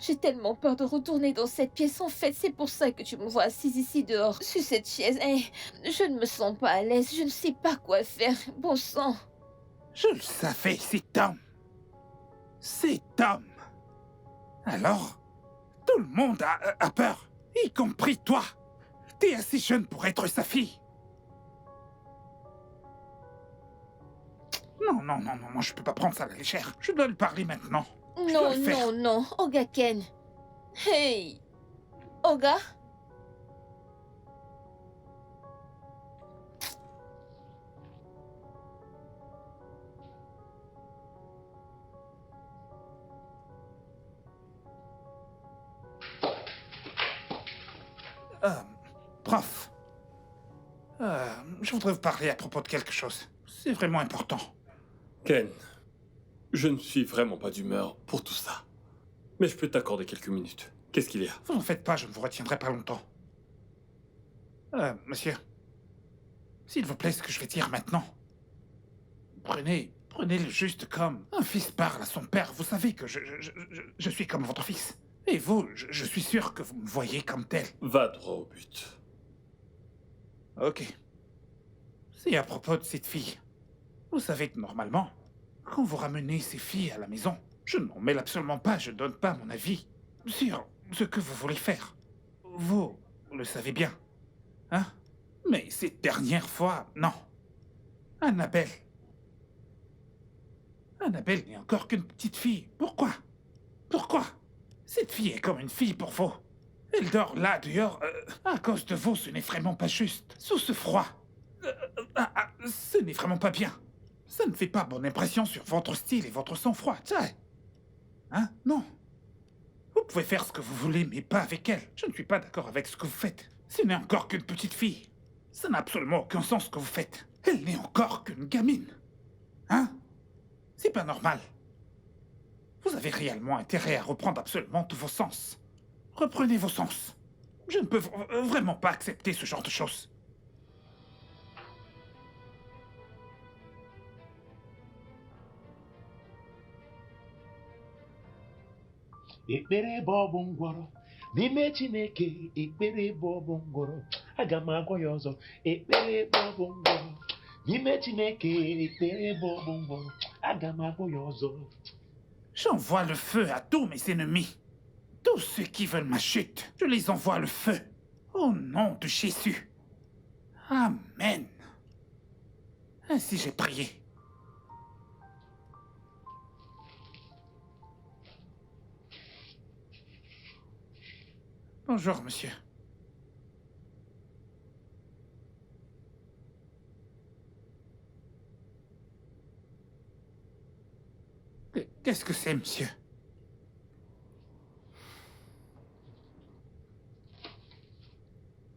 J'ai tellement peur de retourner dans cette pièce. En fait, c'est pour ça que tu me vois assise ici dehors, sur cette chaise. Et je ne me sens pas à l'aise. Je ne sais pas quoi faire. Bon sang. Je le savais, c'est Tom. C'est Tom. Alors, tout le monde a peur, y compris toi. T'es assez jeune pour être sa fille. Non, je peux pas prendre ça à la légère. Je dois lui parler maintenant. Je dois le faire. Non. Oga Ken. Hey. Oga? Prof. Je voudrais vous parler à propos de quelque chose. C'est vraiment important. Ken, je ne suis vraiment pas d'humeur pour tout ça. Mais je peux t'accorder quelques minutes. Qu'est-ce qu'il y a? Vous n'en faites pas, je ne vous retiendrai pas longtemps. Monsieur. S'il vous plaît, ce que je vais dire maintenant. Prenez-le juste comme un fils parle à son père. Vous savez que je suis comme votre fils. Et vous, je suis sûr que vous me voyez comme tel. Va droit au but. Ok. C'est à propos de cette fille. Vous savez que normalement, quand vous ramenez ces filles à la maison, je ne m'en mêle absolument pas, je ne donne pas mon avis sur ce que vous voulez faire. Vous le savez bien. Hein? Mais cette dernière fois, non. Annabelle n'est encore qu'une petite fille. Pourquoi? Cette fille est comme une fille pour vous. Elle dort là, dehors. À cause de vous, ce n'est vraiment pas juste. Sous ce froid. Ce n'est vraiment pas bien. Ça ne fait pas bonne impression sur votre style et votre sang-froid, tiens. Hein? Non. Vous pouvez faire ce que vous voulez, mais pas avec elle. Je ne suis pas d'accord avec ce que vous faites. Ce n'est encore qu'une petite fille. Ça n'a absolument aucun sens ce que vous faites. Elle n'est encore qu'une gamine. Hein? C'est pas normal. Vous avez réellement intérêt à reprendre absolument tous vos sens. Reprenez vos sens. Je ne peux vraiment pas accepter ce genre de choses. Ekpere bụ ọgwụ ngwọrọ n'ime Chineke. Ekpere bụ ọgwụ ngwọrọ. Aga m agwa ya ọzọ. Ekpere bụ ọgwụ ngwọrọ n'ime Chineke. Ekpere bụ ọgwụ ngwọrọ. Aga m agwa ya ọzọ. J'envoie le feu à tous mes ennemis. Tous ceux qui veulent ma chute, je les envoie le feu. Au nom de Jésus. Amen. Ainsi j'ai prié. Bonjour, monsieur. Qu'est-ce que c'est, monsieur?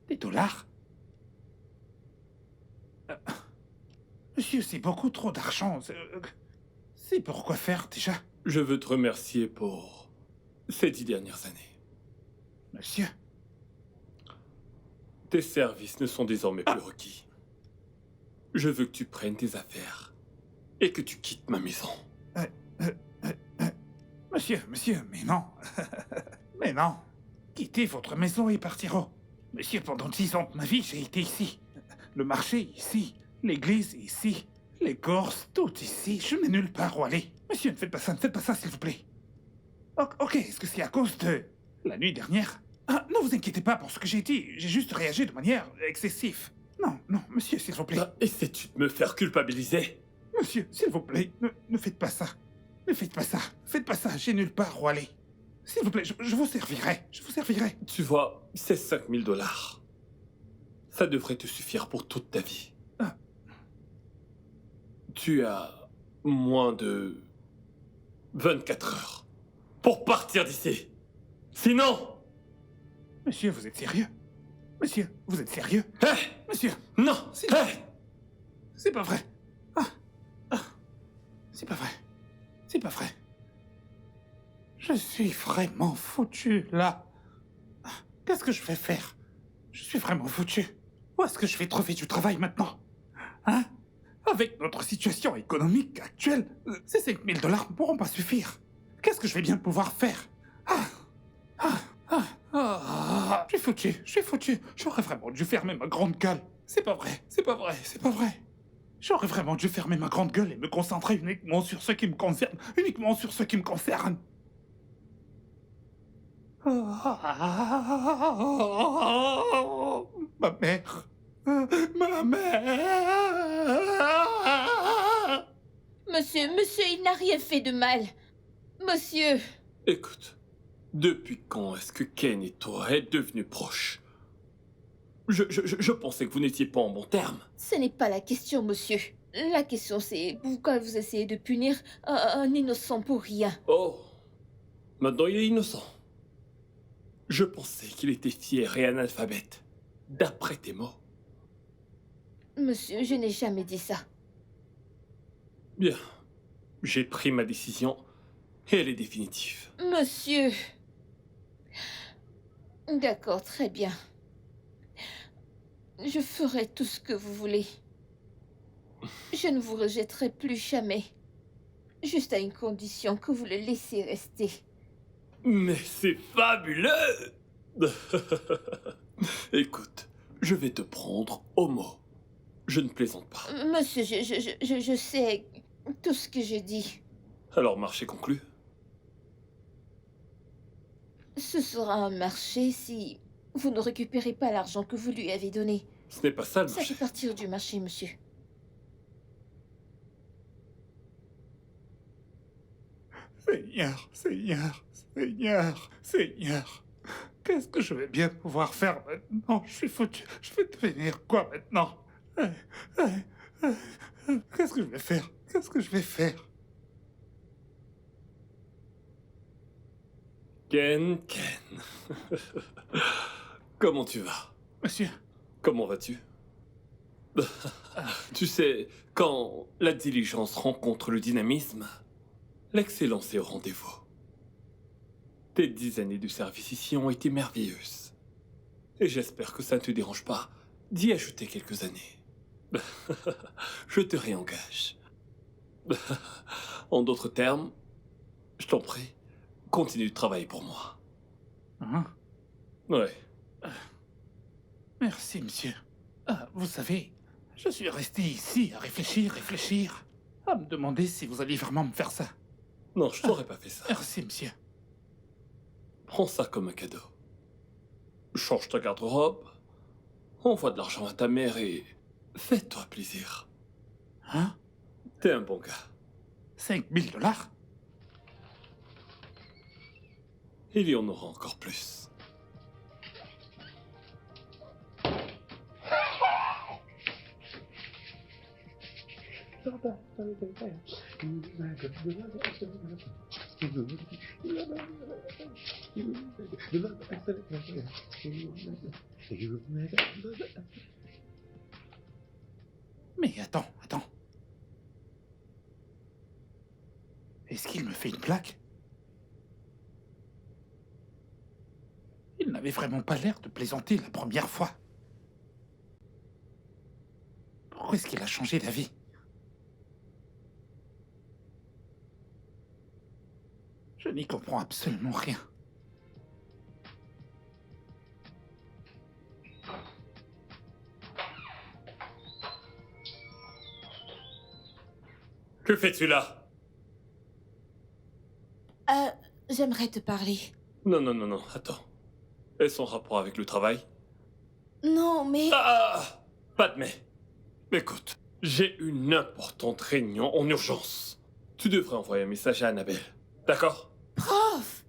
Des dollars? Monsieur, c'est beaucoup trop d'argent. C'est pour quoi faire, déjà? Je veux te remercier pour ces 10 dernières années. Monsieur? Tes services ne sont désormais plus requis. Je veux que tu prennes tes affaires et que tu quittes ma maison. Monsieur, mais non. Mais non. Quittez votre maison et partirez. Monsieur, pendant 10 ans de ma vie, j'ai été ici. Le marché, ici. L'église, ici. Les courses, tout ici. Je n'ai nulle part où aller. Monsieur, ne faites pas ça, s'il vous plaît. Ok, est-ce que c'est à cause de la nuit dernière? Ah, ne vous inquiétez pas pour ce que j'ai dit. J'ai juste réagi de manière excessive. Non, monsieur, s'il vous plaît. Essaies-tu de me faire culpabiliser? Monsieur, s'il vous plaît, ne faites pas ça. Ne faites pas ça. Faites pas ça, j'ai nulle part où aller. S'il vous plaît, je vous servirai. Je vous servirai. Tu vois, c'est 5 000 $. Ça devrait te suffire pour toute ta vie. Ah. Tu as moins de 24 heures pour partir d'ici. Sinon... Monsieur, vous êtes sérieux? Monsieur, vous êtes sérieux? Monsieur! Non! C'est pas vrai. C'est pas vrai. C'est pas vrai. Je suis vraiment foutu, là. Qu'est-ce que je vais faire? Je suis vraiment foutu. Où est-ce que je vais trouver du travail maintenant? Hein? Avec notre situation économique actuelle, ces 5 000 $ ne pourront pas suffire. Qu'est-ce que je vais bien pouvoir faire? Je suis foutu, je suis foutu. J'aurais vraiment dû fermer ma grande gueule. C'est pas vrai, c'est pas vrai, c'est pas vrai. J'aurais vraiment dû fermer ma grande gueule et me concentrer uniquement sur ce qui me concerne. Uniquement sur ce qui me concerne. Ma mère. Ma mère. Monsieur, il n'a rien fait de mal. Monsieur. Écoute, depuis quand est-ce que Ken et toi êtes devenus proches? Je pensais que vous n'étiez pas en bon terme. Ce n'est pas la question, monsieur. La question, c'est pourquoi vous essayez de punir un innocent pour rien. Oh, maintenant il est innocent. Je pensais qu'il était fier et analphabète, d'après tes mots. Monsieur, je n'ai jamais dit ça. Bien, j'ai pris ma décision et elle est définitive. Monsieur. D'accord, très bien. Je ferai tout ce que vous voulez. Je ne vous rejetterai plus jamais. Juste à une condition, que vous le laissiez rester. Mais c'est fabuleux! Écoute, je vais te prendre au mot. Je ne plaisante pas. Monsieur, je sais tout ce que je dis. Alors, marché conclu? Ce sera un marché si vous ne récupérez pas l'argent que vous lui avez donné. Ce n'est pas ça le Ça marché. fait partir du marché, monsieur. Seigneur, Seigneur, Seigneur, Seigneur. Qu'est-ce que je vais bien pouvoir faire maintenant? Je suis foutu. Je vais devenir quoi maintenant? Qu'est-ce que je vais faire? Qu'est-ce que je vais faire? Ken. Comment tu vas? Monsieur, Comment vas-tu? Tu sais, quand la diligence rencontre le dynamisme, l'excellence est au rendez-vous. Tes 10 années de service ici ont été merveilleuses. Et j'espère que ça ne te dérange pas d'y ajouter quelques années. Je te réengage. En d'autres termes, je t'en prie, continue de travailler pour moi. hein? Ouais. Merci, monsieur. Vous savez, je suis resté ici à réfléchir, à me demander si vous alliez vraiment me faire ça. Non, je t'aurais pas fait ça. Merci, monsieur. Prends ça comme un cadeau. Change ta garde-robe, envoie de l'argent à ta mère et fais-toi plaisir. Hein? T'es un bon gars. 5 000 $? Il y en aura encore plus. Mais attends. Est-ce qu'il me fait une plaque? Il n'avait vraiment pas l'air de plaisanter la première fois. Pourquoi est-ce qu'il a changé d'avis? Je n'y comprends absolument rien. Que fais-tu là? J'aimerais te parler. Non, attends. Est-ce en rapport avec le travail? Non, mais... Pas de mais. Écoute, j'ai une importante réunion en urgence. Tu devrais envoyer un message à Annabelle. D'accord? Prof!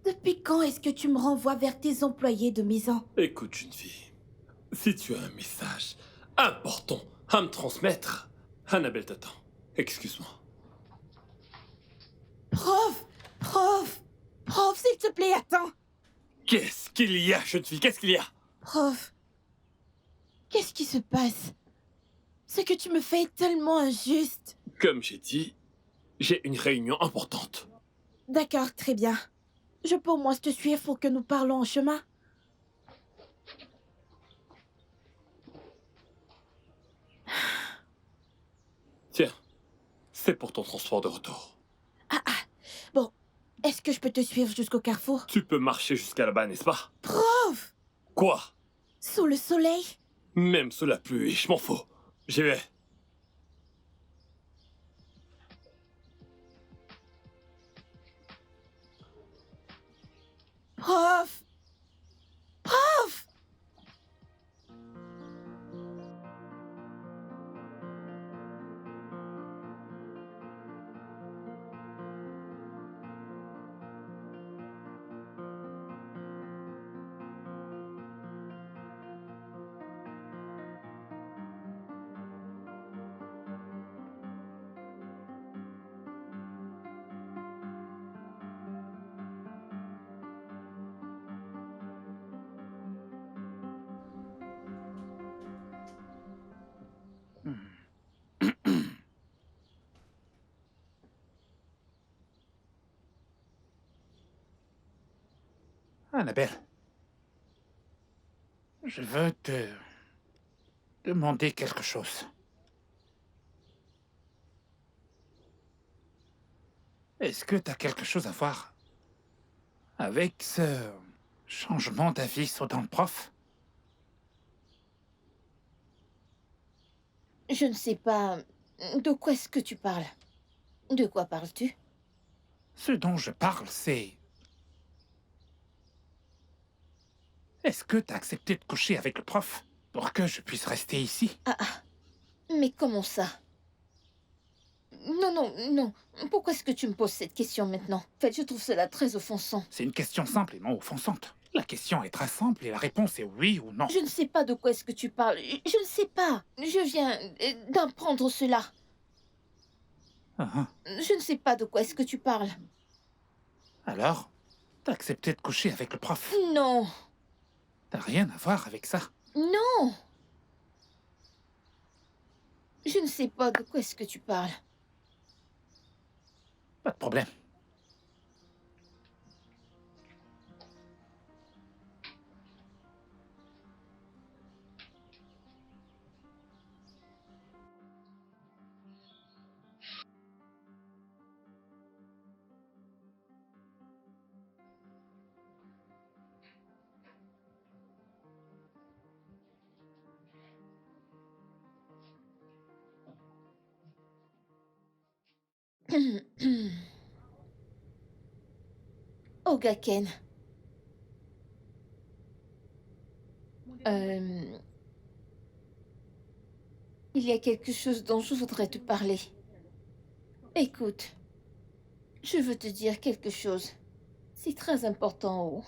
Depuis quand est-ce que tu me renvoies vers tes employés de maison? Écoute, jeune fille. Si tu as un message important à me transmettre, Annabelle t'attend. Excuse-moi. Prof, s'il te plaît, attends. Qu'est-ce qu'il y a, jeune fille? Qu'est-ce qu'il y a? Prof, qu'est-ce qui se passe? Ce que tu me fais est tellement injuste. Comme j'ai dit, j'ai une réunion importante. D'accord, très bien. Je peux au moins te suivre pour que nous parlons en chemin? Tiens, c'est pour ton transport de retour. Bon, est-ce que je peux te suivre jusqu'au carrefour? Tu peux marcher jusqu'à là-bas, n'est-ce pas? Prof! Quoi? Sous le soleil? Même sous la pluie, je m'en fous. J'y vais. Prof! Prof! Annabelle, je veux te demander quelque chose. Est-ce que tu as quelque chose à voir avec ce changement d'avis sur dans le prof? Je ne sais pas. De quoi est-ce que tu parles? De quoi parles-tu? Ce dont je parle, c'est... Est-ce que tu as accepté de coucher avec le prof pour que je puisse rester ici? Mais comment ça? Non, non, non. Pourquoi est-ce que tu me poses cette question maintenant? En fait, je trouve cela très offensant. C'est une question simple et non offensante. La question est très simple et la réponse est oui ou non. Je ne sais pas de quoi est-ce que tu parles. Je ne sais pas. Je viens d'apprendre cela. Ah, Je ne sais pas de quoi est-ce que tu parles. alors, t'as accepté de coucher avec le prof. Non, T'as rien à voir avec ça. non. Je ne sais pas de quoi est-ce que tu parles. Pas de problème. Ogaken. Euh, il y a quelque chose dont je voudrais te parler. Écoute, je veux te dire quelque chose. C'est très important, Oh.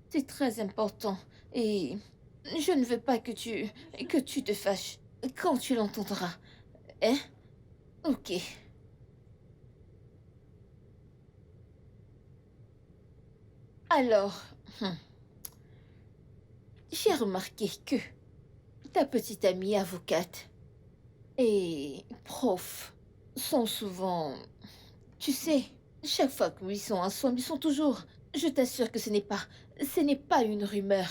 C'est très important. Et je ne veux pas que tu te fâches quand tu l'entendras. Hein? Ok. Alors, j'ai remarqué que ta petite amie avocate et prof sont souvent... Tu sais, chaque fois qu'ils sont ensemble, ils sont toujours... Je t'assure que ce n'est pas une rumeur.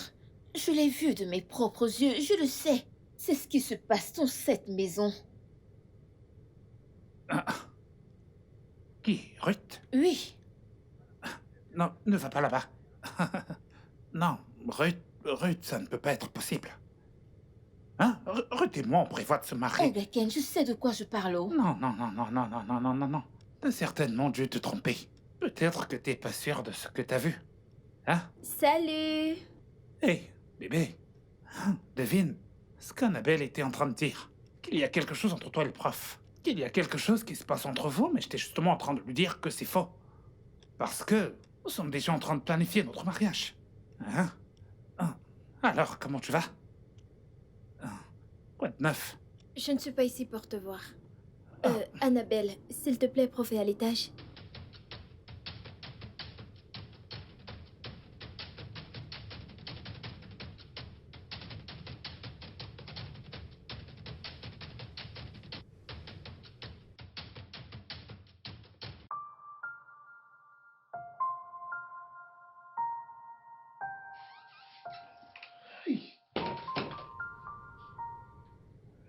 Je l'ai vu de mes propres yeux, je le sais. C'est ce qui se passe dans cette maison. Ah, ah. Qui? Ruth? Oui, Non, ne va pas là-bas. Non, Ruth, ça ne peut pas être possible. Hein? Ruth et moi, on prévoit de se marier. Ogaken, je sais de quoi je parle, oh. Non, non, non, non, non, non, non, non, non, non. T'as certainement dû te tromper. Peut-être que t'es pas sûr de ce que t'as vu. Hein? Salut! Hé, bébé. Hein, devine ce qu'Annabelle était en train de dire. Qu'il y a quelque chose entre toi et le prof. Qu'il y a quelque chose qui se passe entre vous, mais j'étais justement en train de lui dire que c'est faux. Parce que nous sommes déjà en train de planifier notre mariage. Hein? Alors, comment tu vas? Quoi de neuf? Je ne suis pas ici pour te voir. Annabelle, s'il te plaît, prof est à l'étage.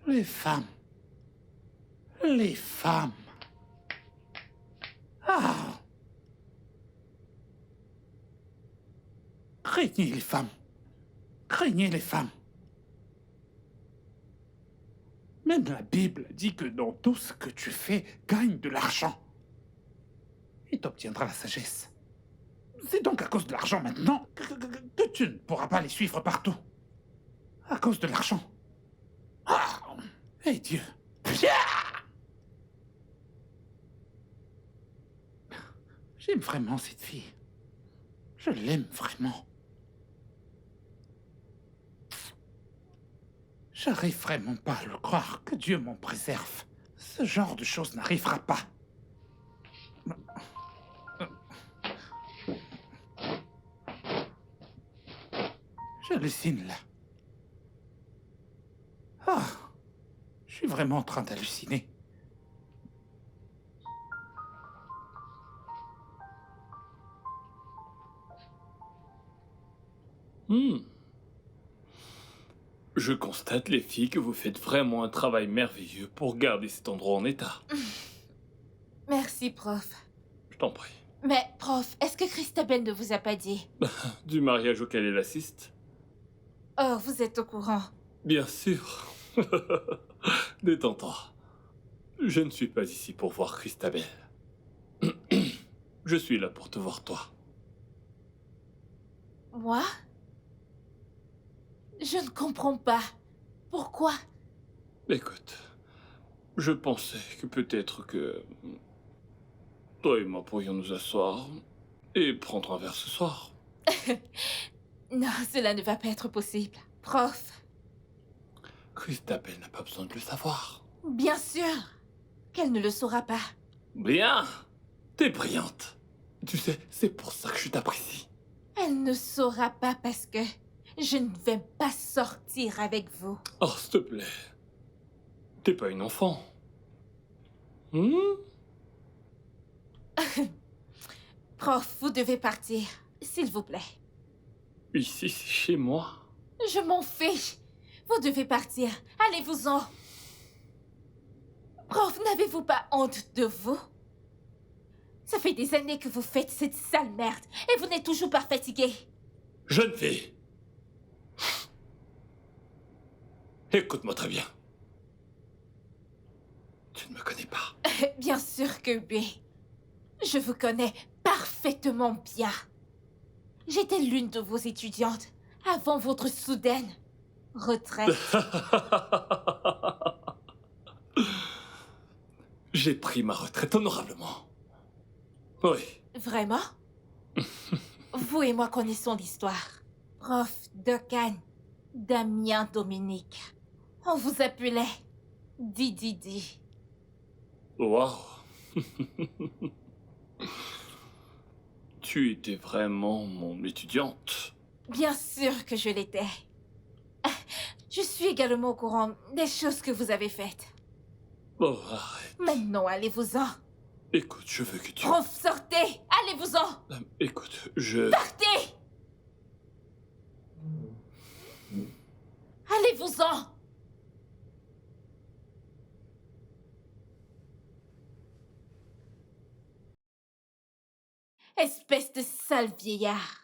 Les femmes. Les femmes. Ah. Craignez les femmes. Craignez les femmes. Même la Bible dit que dans tout ce que tu fais, gagne de l'argent. Et t'obtiendras la sagesse. C'est donc à cause de l'argent maintenant que tu ne pourras pas les suivre partout. À cause de l'argent. Ah. Et Dieu. J'aime vraiment cette fille. Je l'aime vraiment. J'arrive vraiment pas à le croire, que Dieu m'en préserve. Ce genre de choses n'arrivera pas. J'hallucine là. Ah, je suis vraiment en train d'halluciner. Je constate, les filles, que vous faites vraiment un travail merveilleux pour garder cet endroit en état. Merci, prof. Je t'en prie. Mais, prof, est-ce que Christabel ne vous a pas dit? Du mariage auquel elle assiste? Oh, vous êtes au courant. Bien sûr. Détends-toi. Je ne suis pas ici pour voir Christabel. Je suis là pour te voir toi. Moi? Je ne comprends pas. Pourquoi? Écoute, je pensais que peut-être que toi et moi pourrions nous asseoir et prendre un verre ce soir. Non, cela ne va pas être possible. Prof, Christabel n'a pas besoin de le savoir. bien sûr qu'elle ne le saura pas. Bien. T'es brillante. Tu sais, c'est pour ça que je t'apprécie. Elle ne saura pas parce que je ne vais pas sortir avec vous. Oh, s'il te plaît. T'es pas une enfant. Prof, vous devez partir, s'il vous plaît. Ici, c'est chez moi. Je m'en fiche. Vous devez partir. Allez-vous-en. Prof, n'avez-vous pas honte de vous? Ça fait des années que vous faites cette sale merde et vous n'êtes toujours pas fatigué. Jeune fille. Écoute-moi très bien. Tu ne me connais pas. Bien sûr que oui. Je vous connais parfaitement bien. J'étais l'une de vos étudiantes avant votre soudaine retraite. J'ai pris ma retraite honorablement. Oui. Vraiment? Vous et moi connaissons l'histoire. Prof Duncan, Damien Dominique. On vous appelait Didi. Waouh. Tu étais vraiment mon étudiante. Bien sûr que je l'étais. Je suis également au courant des choses que vous avez faites. Oh, arrête. Maintenant, allez-vous-en. Écoute, je veux que tu... Prof, sortez! Allez-vous-en! Écoute, je... Partez! Allez-vous-en! Espèce de sale vieillard!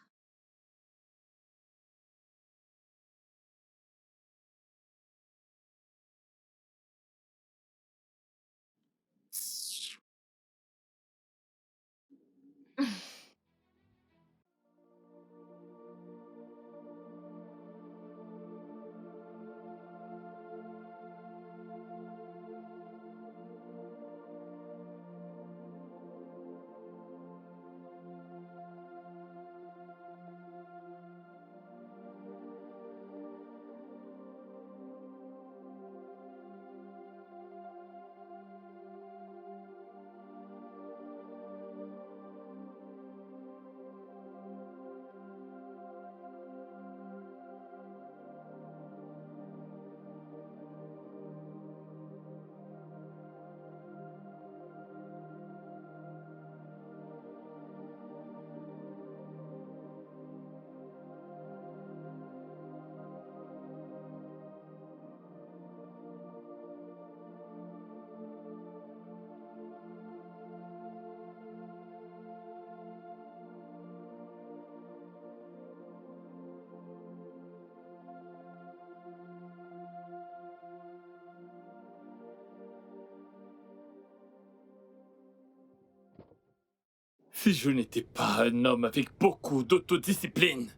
Si je n'étais pas un homme avec beaucoup d'autodiscipline,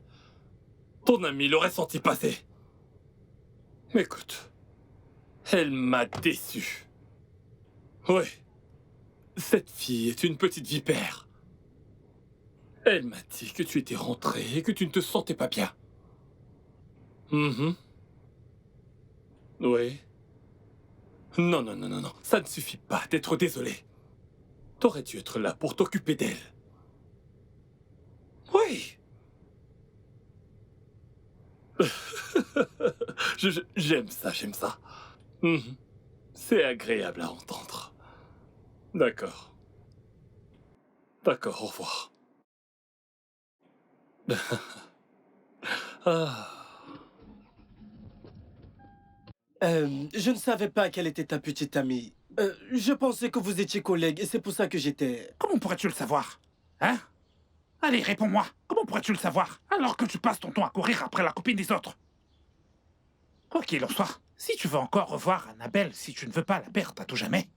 ton ami l'aurait senti passer. Écoute, elle m'a déçu. Oui, cette fille est une petite vipère. Elle m'a dit que tu étais rentré et que tu ne te sentais pas bien. Oui. Non, non, non, non, non. Ça ne suffit pas d'être désolé. T'aurais dû être là pour t'occuper d'elle. Oui. J'aime ça, j'aime ça. C'est agréable à entendre. D'accord. D'accord, au revoir. Ah. Je ne savais pas qu'elle était ta petite amie. Je pensais que vous étiez collègues et c'est pour ça que j'étais... Comment pourrais-tu le savoir? Hein? Allez, réponds-moi. Comment pourrais-tu le savoir alors que tu passes ton temps à courir après la copine des autres? Quoi qu'il en soit, si tu veux encore revoir Annabelle, si tu ne veux pas la perdre à tout jamais,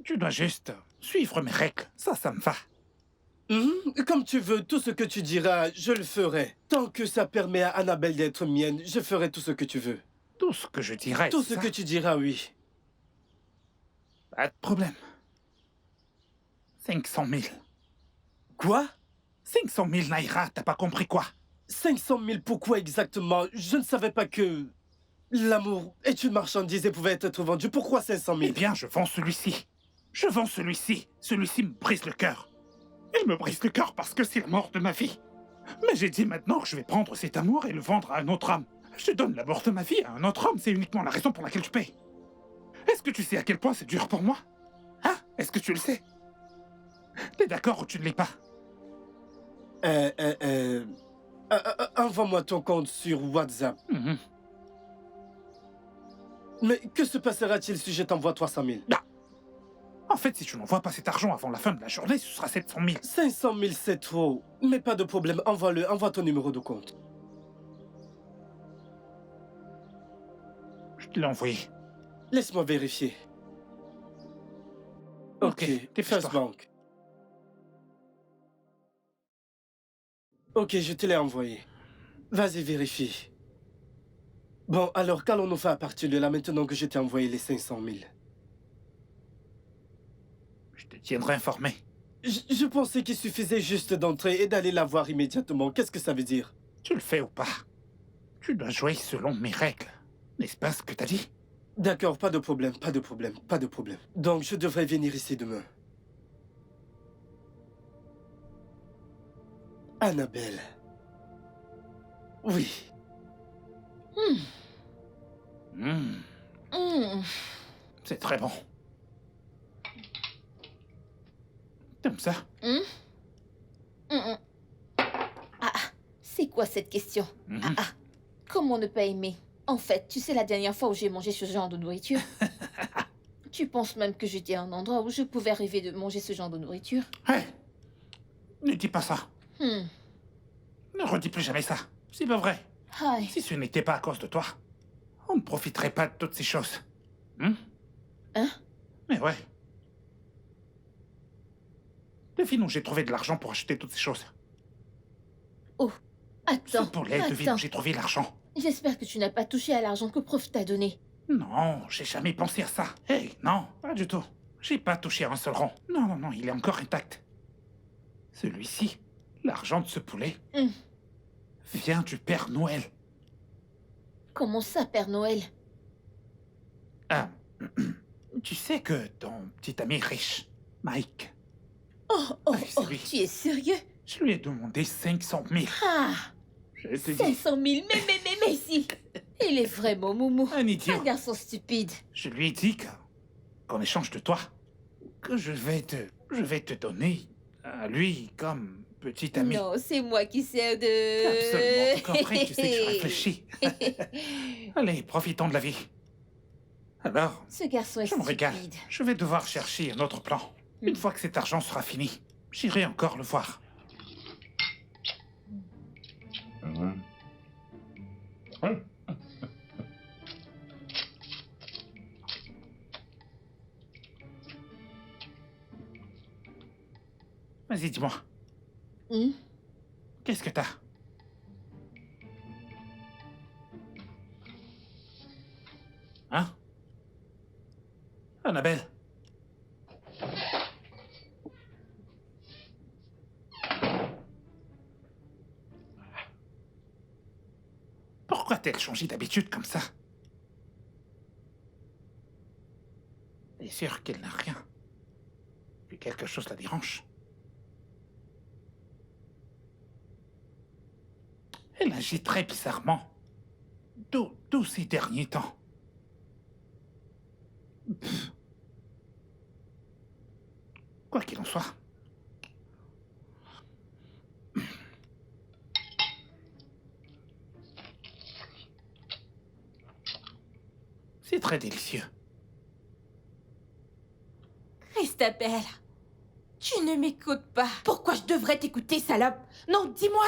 tu dois juste suivre mes règles. Ça me va. Comme tu veux, tout ce que tu diras, je le ferai. Tant que ça permet à Annabelle d'être mienne, je ferai tout ce que tu veux. Tout ce que je dirai, Tout c'est ce ça? que tu diras, oui. Pas de problème. 500 000. Quoi? 500 000 Naira, t'as pas compris quoi? 500 000, pourquoi exactement? Je ne savais pas que l'amour est une marchandise et pouvait être vendue. Pourquoi 500 000? Eh bien, je vends celui-ci. Je vends celui-ci. Celui-ci me brise le cœur. Il me brise le cœur parce que c'est la mort de ma vie. Mais j'ai dit maintenant que je vais prendre cet amour et le vendre à un autre homme. Je donne la mort de ma vie à un autre homme, c'est uniquement la raison pour laquelle je paye. Est-ce que tu sais à quel point c'est dur pour moi? Hein? Est-ce que tu le sais? T'es d'accord ou tu ne l'es pas? Envoie-moi ton compte sur WhatsApp. Mais que se passera-t-il si je t'envoie 300 000? Non. En fait, si tu n'envoies pas cet argent avant la fin de la journée, ce sera 700 000. 500 000, c'est trop. Mais pas de problème, envoie-le, envoie ton numéro de compte. Je te l'ai envoyé. Laisse-moi vérifier. Ok, dépêche-toi. First Bank. Ok, je te l'ai envoyé. Vas-y, vérifie. Bon, alors qu'allons-nous faire à partir de là maintenant que je t'ai envoyé les 500 000? Je te tiendrai informé. Je pensais qu'il suffisait juste d'entrer et d'aller la voir immédiatement. Qu'est-ce que ça veut dire? Tu le fais ou pas? Tu dois jouer selon mes règles. N'est-ce pas ce que t'as dit? D'accord, pas de problème, pas de problème, pas de problème. Donc, je devrais venir ici demain. Annabelle. Oui. C'est très bon. T'aimes ça? C'est quoi cette question? Comment ne pas aimer? En fait, tu sais la dernière fois où j'ai mangé ce genre de nourriture? Tu penses même que j'étais à un endroit où je pouvais rêver de manger ce genre de nourriture? Hé! Ne dis pas ça. Hmm. Ne redis plus jamais ça. C'est pas vrai. Aïe. Si ce n'était pas à cause de toi, on ne profiterait pas de toutes ces choses. Hein? Mais ouais. Devine où j'ai trouvé de l'argent pour acheter toutes ces choses. Oh, attends. Ce poulet, devine où j'ai trouvé l'argent. J'espère que tu n'as pas touché à l'argent que Prof t'a donné. Non, j'ai jamais pensé à ça. Hey, non, pas du tout. J'ai pas touché à un seul rond. Non, non, non, il est encore intact. Celui-ci, l'argent de ce poulet, vient du Père Noël. Comment ça, Père Noël? Ah, tu sais que ton petit ami riche, Mike... Tu es sérieux? Je lui ai demandé 500 000. Ah! Je te dis... 500 000, mais si! Il est vraiment moumou. Un idiot. Un garçon stupide. Je lui ai dit qu'en échange de toi, que je vais te donner à lui comme petit ami. Non, c'est moi qui sers de... Absolument, tout compris, tu sais que je réfléchis. Allez, profitons de la vie. Alors, Ce garçon est je me régale. stupide. Je vais devoir chercher un autre plan. Une fois que cet argent sera fini, j'irai encore le voir. Vas-y, dis-moi. Hmm? Qu'est-ce que t'as? Hein? Annabelle? Pourquoi t'as changé d'habitude comme ça? T'es sûr qu'elle n'a rien? Puis quelque chose la dérange? Elle agit très bizarrement. Tous ces derniers temps. Pff. Quoi qu'il en soit. C'est très délicieux. Christabelle, tu ne m'écoutes pas. Pourquoi je devrais t'écouter, salope? Non, dis-moi!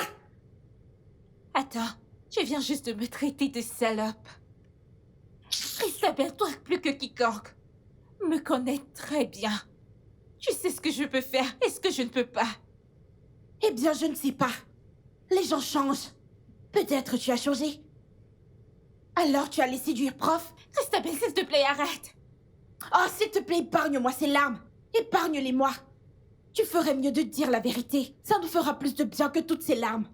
Attends, tu viens juste de me traiter de salope. Christabelle, toi plus que quiconque, me connais très bien. Tu sais ce que je peux faire et ce que je ne peux pas. Eh bien, je ne sais pas. Les gens changent. Peut-être tu as changé. Alors tu allais séduire prof? Christabelle, s'il te plaît, arrête. Oh, s'il te plaît, épargne-moi ces larmes. Épargne-les-moi. Tu ferais mieux de dire la vérité. Ça nous fera plus de bien que toutes ces larmes.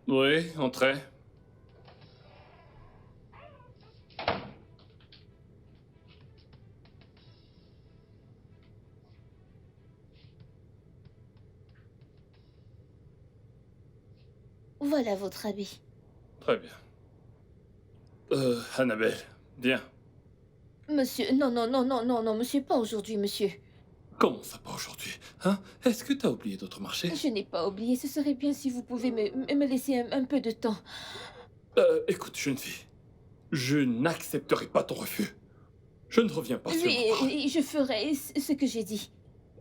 Oui, entrez. Voilà votre habit. Très bien. Annabelle, viens. Monsieur, non, monsieur, pas aujourd'hui, monsieur. Comment ça pas aujourd'hui? Hein? Est-ce que t'as oublié d'autres marchés? Je n'ai pas oublié, ce serait bien si vous pouvez me laisser un peu de temps. Écoute, jeune fille. Je n'accepterai pas ton refus. Je ne reviens pas sur Oui, mon parole. et je ferai ce que j'ai dit.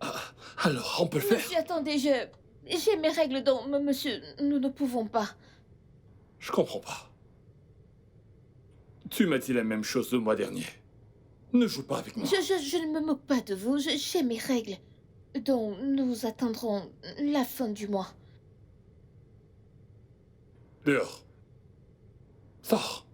Ah, alors, on peut le faire. Monsieur, attendez, j'ai mes règles, donc, monsieur, nous ne pouvons pas. Je comprends pas. Tu m'as dit la même chose le mois dernier. Ne joue pas avec moi. Je ne me moque pas de vous, j'ai mes règles. Donc, nous attendrons la fin du mois. Dehors. Sors.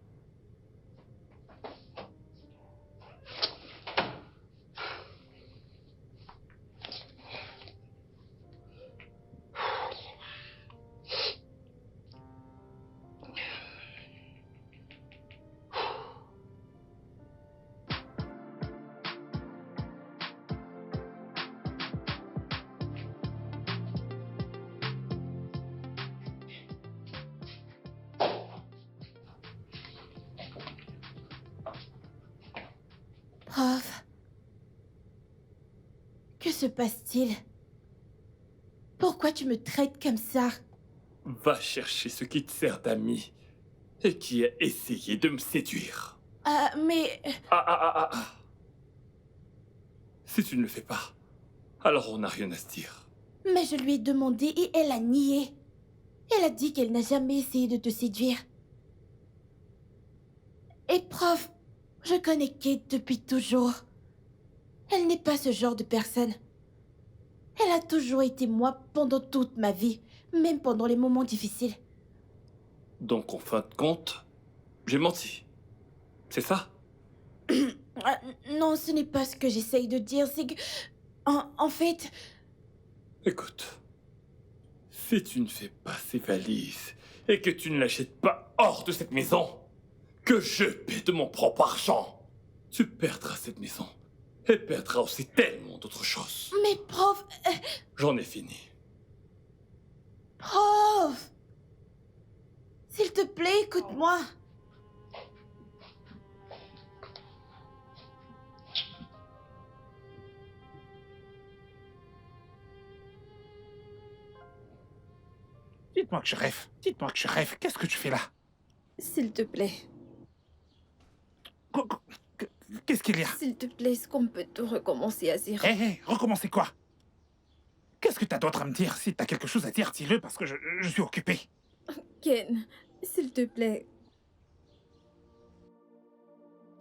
Prof. Que se passe-t-il? Pourquoi tu me traites comme ça? Va chercher ce qui te sert d'ami et qui a essayé de me séduire. Mais... Si tu ne le fais pas, alors on n'a rien à se dire. Mais je lui ai demandé et elle a nié. Elle a dit qu'elle n'a jamais essayé de te séduire. Et prof, je connais Kate depuis toujours. Elle n'est pas ce genre de personne. Elle a toujours été moi pendant toute ma vie, même pendant les moments difficiles. Donc en fin de compte, j'ai menti. C'est ça? Non, ce n'est pas ce que j'essaye de dire, c'est que... En fait... Écoute, si tu ne fais pas ces valises et que tu ne l'achètes pas hors de cette maison, que je paie de mon propre argent, tu perdras cette maison et perdras aussi tellement d'autres choses. Mais prof... J'en ai fini. Prof! S'il te plaît, écoute-moi. Dites-moi que je rêve. Dites-moi que je rêve. Qu'est-ce que tu fais là? S'il te plaît. Qu'est-ce qu'il y a? S'il te plaît, est-ce qu'on peut tout recommencer à zéro? Hé, recommencez quoi? Qu'est-ce que t'as d'autre à me dire? Si t'as quelque chose à dire, dis-le parce que je suis occupé. Ken, s'il te plaît.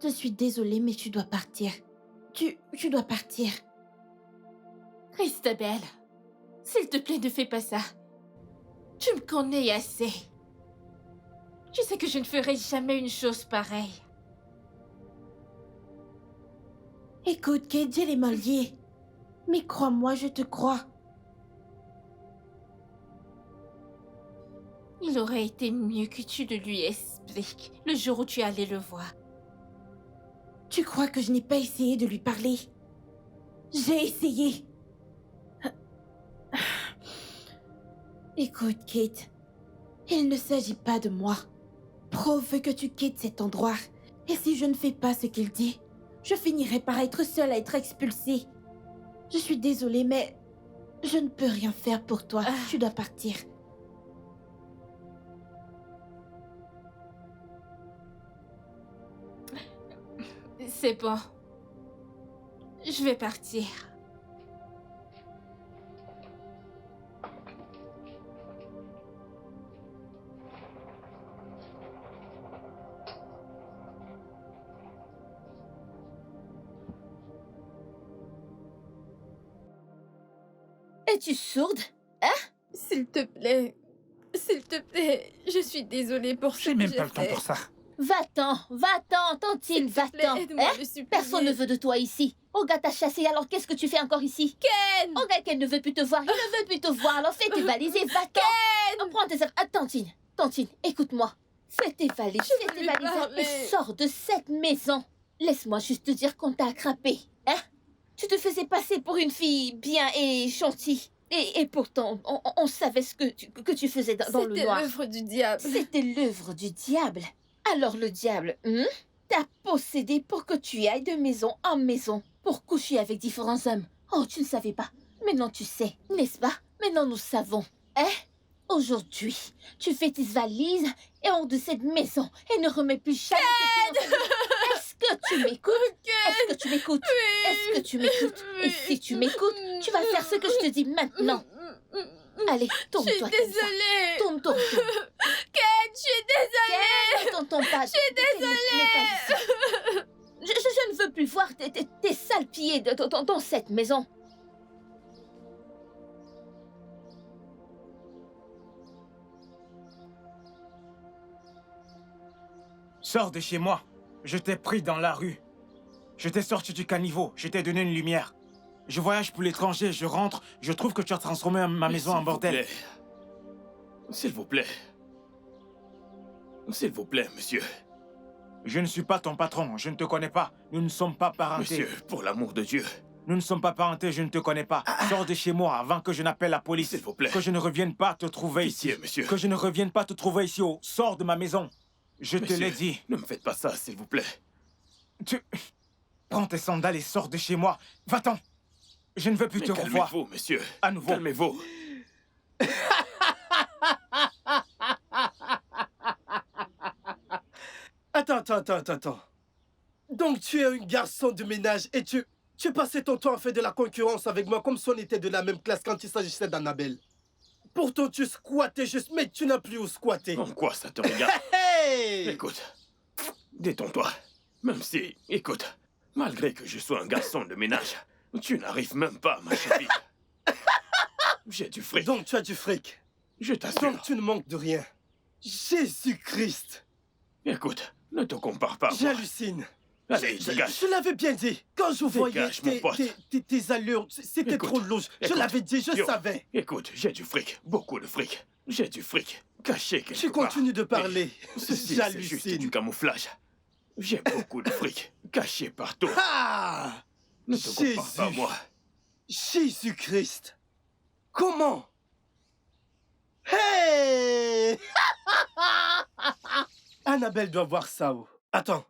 Je suis désolée, mais tu dois partir. Tu dois partir. Christabel, s'il te plaît, ne fais pas ça. Tu me connais assez. Tu sais que je ne ferai jamais une chose pareille. Écoute, Kate, j'ai les mains liées. Mais crois-moi, je te crois. Il aurait été mieux que tu ne lui expliques le jour où tu allais le voir. Tu crois que je n'ai pas essayé de lui parler? J'ai essayé. Écoute, Kate, il ne s'agit pas de moi. Pro veut que tu quittes cet endroit. Et si je ne fais pas ce qu'il dit, je finirai par être seule à être expulsée. Je suis désolée, mais je ne peux rien faire pour toi. Tu dois partir. C'est bon. Je vais partir. Es-tu sourde? Hein? S'il te plaît. S'il te plaît. Je suis désolée pour ce J'ai que même j'ai pas le temps fait. pour ça. Va-t'en, Tantine, S'il te plaît, va-t'en. aide-moi Hein? à le supplier. Personne ne veut de toi ici. Olga t'a chassé, alors qu'est-ce que tu fais encore ici? Ken! Olga, qu'elle ne veut plus te voir, il ne veut plus te voir, alors fais tes valises et va-t'en. Prends tes affaires. Ah, Tantine, écoute-moi. Fais tes valises, Je veux fais tes lui valises parler. et sors de cette maison. Laisse-moi juste te dire qu'on t'a attrapé. Hein? Tu te faisais passer pour une fille bien et gentille. Et pourtant, on savait ce que tu faisais dans le C'était noir. l'œuvre du diable. C'était l'œuvre du diable. Alors le diable, t'a possédé pour que tu ailles de maison en maison pour coucher avec différents hommes. Oh, tu ne savais pas. Maintenant tu sais, n'est-ce pas? Maintenant nous savons. Hein? Aujourd'hui, tu fais tes valises et hors de cette maison et ne remets plus jamais tes pieds dans cette maison. Est-ce que tu m'écoutes? Est-ce que tu m'écoutes? Est-ce que tu m'écoutes? Et si tu m'écoutes, tu vas faire ce que je te dis maintenant. Allez, Je tourne-toi suis comme ça. désolée. Tourne. Ken, je suis désolée. Ne t'entends pas. Je suis désolée. Je ne veux plus voir tes sales pieds dans cette maison. Sors de chez moi. Je t'ai pris dans la rue. Je t'ai sorti du caniveau. Je t'ai donné une lumière. Je voyage pour l'étranger. Je rentre. Je trouve que tu as transformé ma maison en bordel. S'il vous plaît. S'il vous plaît, monsieur. Je ne suis pas ton patron. Je ne te connais pas. Nous ne sommes pas parentés. Monsieur, pour l'amour de Dieu. Nous ne sommes pas parentés. Je ne te connais pas. Sors de chez moi avant que je n'appelle la police. S'il vous plaît. Que je ne revienne pas te trouver Pitié, ici. monsieur. Que je ne revienne pas te trouver ici. Sors de ma maison. Je te l'ai dit. Ne me faites pas ça, s'il vous plaît. Prends tes sandales et sors de chez moi. Va-t'en. Je ne veux plus te revoir. Calmez-vous, monsieur. À nouveau. Calmez-vous. Attends. Donc tu es un garçon de ménage et tu passais ton temps à faire de la concurrence avec moi comme si on était de la même classe quand il s'agissait d'Annabelle. Pourtant tu squattais juste, mais tu n'as plus où squatter. En quoi ça te regarde? Hey! Écoute, détends-toi. Même si, écoute, malgré que je sois un garçon de ménage, tu n'arrives même pas, ma chérie. J'ai du fric. Donc tu as du fric. Je t'assure. Donc tu ne manques de rien. Jésus-Christ! Écoute, ne te compare pas à moi. J'hallucine. Allez, dégage. Je l'avais bien dit. Quand je voyais Dégage, mon pote. tes allures, c'était Écoute, trop louche. Je écoute, l'avais dit, je yo, savais. Écoute, j'ai du fric, beaucoup de fric. J'ai du fric, caché quelque Tu part. continues de parler. Mais ceci, c'est juste J'hallucine. du camouflage. J'ai beaucoup de fric, caché partout. Ah! Ne te compare pas à Jésus. moi. Jésus-Christ! Comment? Hey! Annabelle doit voir ça. Oh. Attends.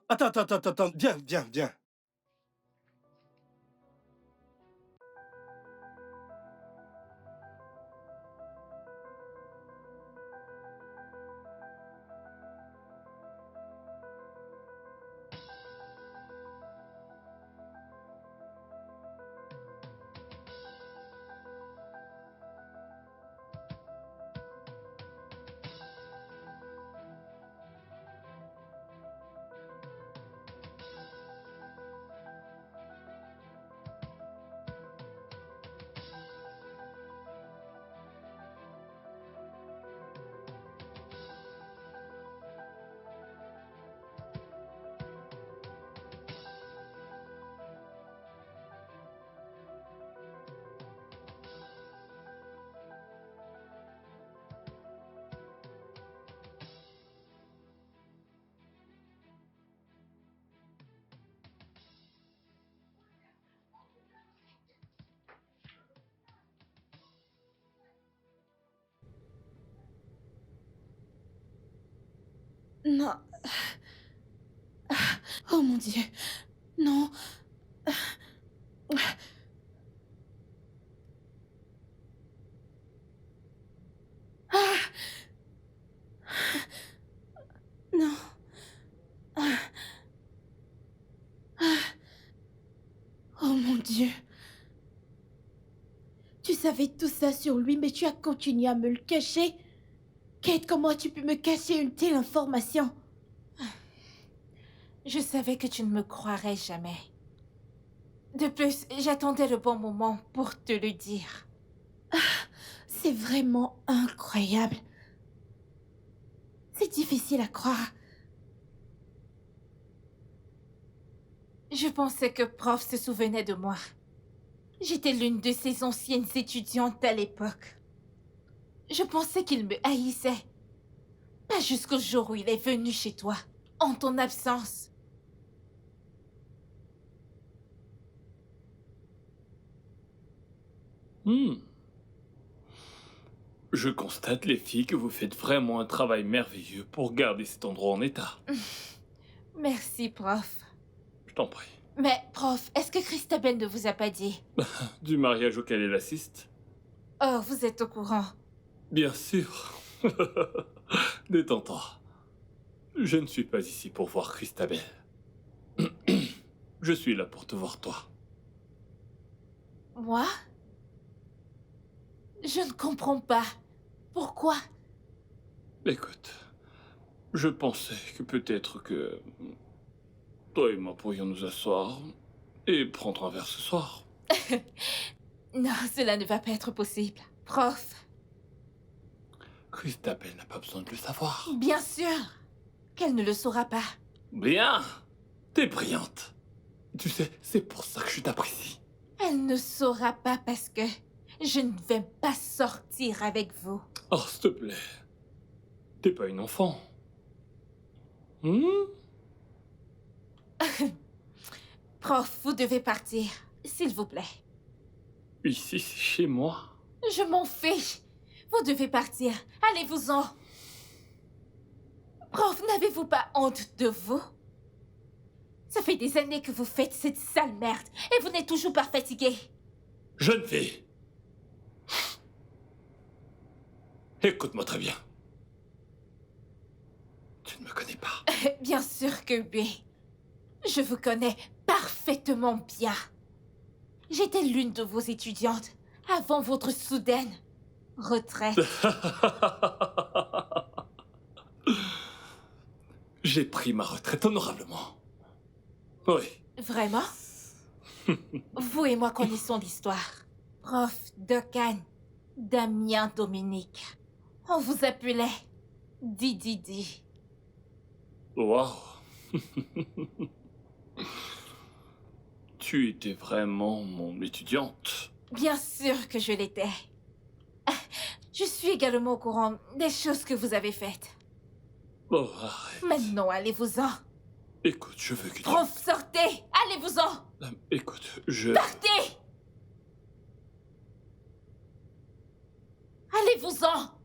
Viens. Non. Oh mon Dieu. Non. Non. Oh mon Dieu. Tu savais tout ça sur lui, mais tu as continué à me le cacher. Kate, comment as-tu pu me cacher une telle information? Je savais que tu ne me croirais jamais. De plus, j'attendais le bon moment pour te le dire. C'est vraiment incroyable. C'est difficile à croire. Je pensais que Prof se souvenait de moi. J'étais l'une de ses anciennes étudiantes à l'époque. Je pensais qu'il me haïssait. Pas jusqu'au jour où il est venu chez toi, en ton absence. Je constate, les filles, que vous faites vraiment un travail merveilleux pour garder cet endroit en état. Merci, Prof. Je t'en prie. Mais, Prof, est-ce que Christabel ne vous a pas dit? Du mariage auquel elle assiste? Oh, vous êtes au courant. Bien sûr. Détends-toi. Je ne suis pas ici pour voir Christabel. Je suis là pour te voir toi. Moi? Je ne comprends pas. Pourquoi? Écoute, je pensais que peut-être que toi et moi pourrions nous asseoir et prendre un verre ce soir. Non, cela ne va pas être possible. Prof, Christabel n'a pas besoin de le savoir. bien sûr qu'elle ne le saura pas. Bien. T'es brillante. Tu sais, c'est pour ça que je t'apprécie. Elle ne saura pas parce que je ne vais pas sortir avec vous. Oh, s'il te plaît. T'es pas une enfant. Prof, vous devez partir, s'il vous plaît. Ici, c'est chez moi. Je m'en fiche. Vous devez partir. Allez-vous-en. Prof, n'avez-vous pas honte de vous? Ça fait des années que vous faites cette sale merde et vous n'êtes toujours pas fatigué. Jeune fille. Écoute-moi très bien. Tu ne me connais pas. Bien sûr que oui. Je vous connais parfaitement bien. J'étais l'une de vos étudiantes avant votre soudaine retraite. J'ai pris ma retraite honorablement. Oui. Vraiment? Vous et moi connaissons l'histoire. Prof Dokkan, Damien Dominique. On vous appelait Didi. Waouh. Tu étais vraiment mon étudiante. Bien sûr que je l'étais. Je suis également au courant des choses que vous avez faites. Oh, arrête. Maintenant, allez-vous-en. Écoute, je veux que tu... Prof, sortez! Allez-vous-en! Écoute, je... Partez! Allez-vous-en!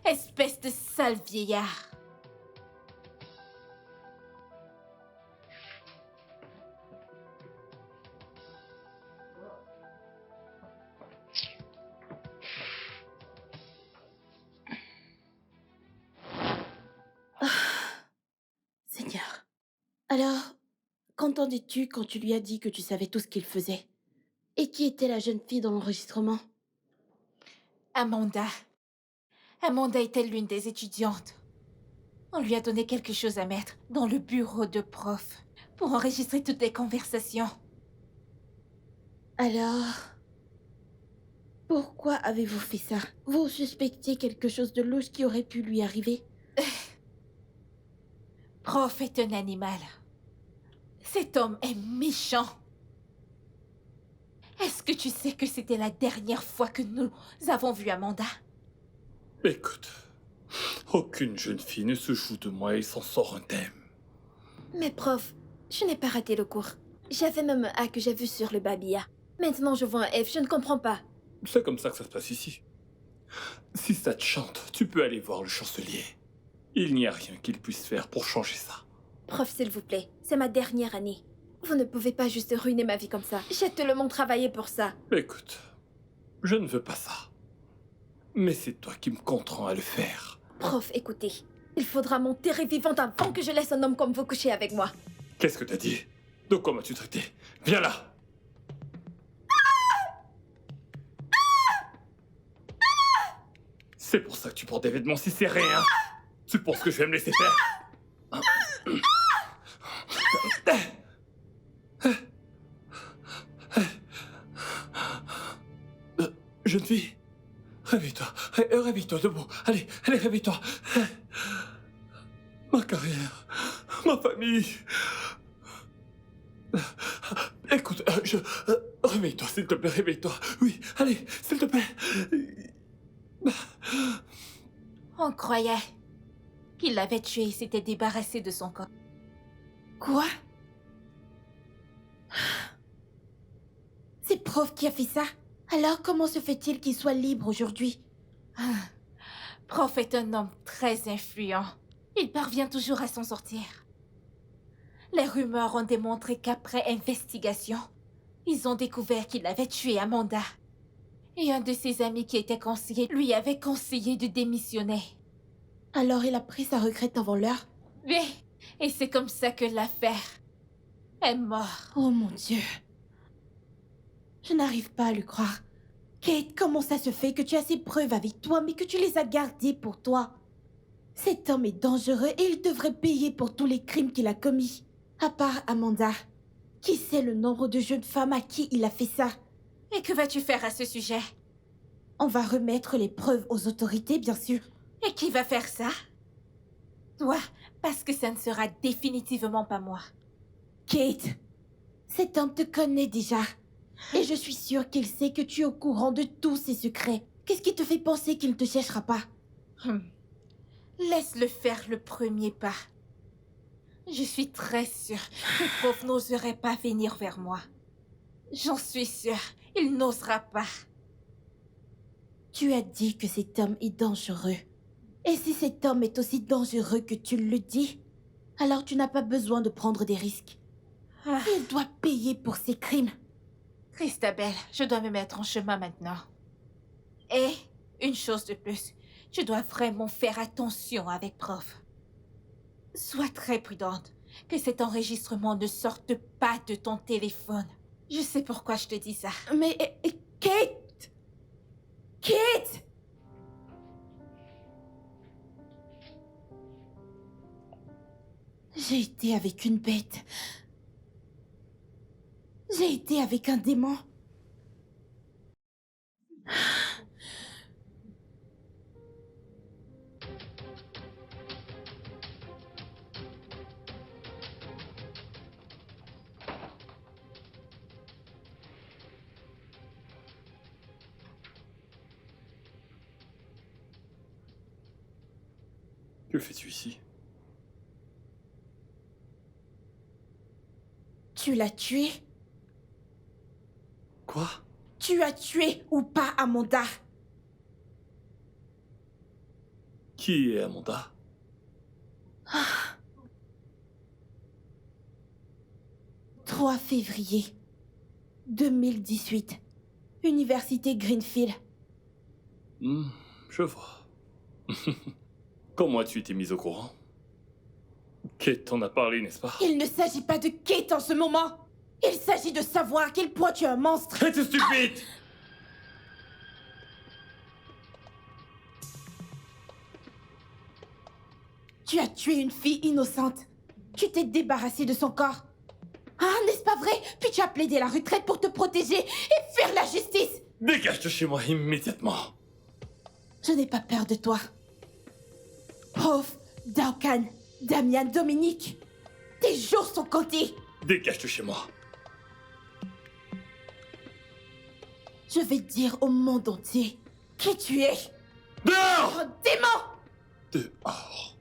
Espèce de sale vieillard. Seigneur. Alors, qu'entendais-tu quand tu lui as dit que tu savais tout ce qu'il faisait? Et qui était la jeune fille dans l'enregistrement? Amanda. Amanda était l'une des étudiantes. On lui a donné quelque chose à mettre dans le bureau de prof pour enregistrer toutes les conversations. Alors, pourquoi avez-vous fait ça? Vous suspectiez quelque chose de louche qui aurait pu lui arriver? Prof est un animal. Cet homme est méchant. Est-ce que tu sais que c'était la dernière fois que nous avons vu Amanda? Écoute, aucune jeune fille ne se joue de moi et s'en sort indemne. Mais prof, je n'ai pas raté le cours. J'avais même un que j'ai vu sur le Babia. Maintenant, je vois un F, je ne comprends pas. C'est comme ça que ça se passe ici. Si ça te chante, tu peux aller voir le chancelier. Il n'y a rien qu'il puisse faire pour changer ça. Prof, s'il vous plaît, c'est ma dernière année. Vous ne pouvez pas juste ruiner ma vie comme ça. J'ai tellement travaillé pour ça. Écoute, je ne veux pas ça. Mais c'est toi qui me contrains à le faire. Prof, écoutez. Il faudra m'enterrer vivante avant que je laisse un homme comme vous coucher avec moi. Qu'est-ce que t'as dit? De quoi m'as-tu traité? Viens là! C'est pour ça que tu portes des vêtements si serrés, hein? Tu penses que je vais me laisser faire? Jeune fille, réveille-toi. Réveille-toi, debout. Allez, réveille-toi. Ma carrière, ma famille. Écoute, réveille-toi, s'il te plaît, réveille-toi. Oui, allez, s'il te plaît. On croyait qu'il l'avait tué et s'était débarrassé de son corps. Quoi? C'est Prof qui a fait ça? Alors comment se fait-il qu'il soit libre aujourd'hui? Prof est un homme très influent. Il parvient toujours à s'en sortir. Les rumeurs ont démontré qu'après investigation, ils ont découvert qu'il avait tué Amanda. Et un de ses amis qui était conseiller lui avait conseillé de démissionner. Alors il a pris sa retraite avant l'heure? Oui, et c'est comme ça que l'affaire est morte. Oh mon Dieu. Je n'arrive pas à le croire. Kate, comment ça se fait que tu as ces preuves avec toi, mais que tu les as gardées pour toi? Cet homme est dangereux et il devrait payer pour tous les crimes qu'il a commis. À part Amanda. Qui sait le nombre de jeunes femmes à qui il a fait ça? Et que vas-tu faire à ce sujet? On va remettre les preuves aux autorités, bien sûr. Et qui va faire ça? Toi, parce que ça ne sera définitivement pas moi. Kate, cet homme te connaît déjà. Et je suis sûre qu'il sait que tu es au courant de tous ses secrets. Qu'est-ce qui te fait penser qu'il ne te cherchera pas? Laisse-le faire le premier pas. Je suis très sûre que Prof n'oserait pas venir vers moi. J'en suis sûre, il n'osera pas. Tu as dit que cet homme est dangereux. Et si cet homme est aussi dangereux que tu le dis, alors tu n'as pas besoin de prendre des risques. Il doit payer pour ses crimes. Christabel, je dois me mettre en chemin maintenant. Et, une chose de plus, tu dois vraiment faire attention avec Prof. Sois très prudente, que cet enregistrement ne sorte pas de ton téléphone. Je sais pourquoi je te dis ça. Mais, Kate! Kate! J'ai été avec une bête. J'ai été avec un démon. Que fais-tu ici? Tu l'as tué? Quoi? Tu as tué ou pas Amanda? Qui est Amanda? 3 février 2018. Université Greenfield. Je vois. Comment as-tu été mise au courant? Kate t'en a parlé, n'est-ce pas? Il ne s'agit pas de Kate en ce moment. Il s'agit de savoir à quel point tu es un monstre. Es-tu stupide? Tu as tué une fille innocente. Tu t'es débarrassé de son corps. Ah, n'est-ce pas vrai? Puis tu as plaidé la retraite pour te protéger et faire la justice. Dégage de chez moi immédiatement. Je n'ai pas peur de toi. Prof, Duncan, Damian, Dominique, tes jours sont comptés. Dégage de chez moi. Je vais dire au monde entier qui tu es. Dehors! Oh, démon! Dehors.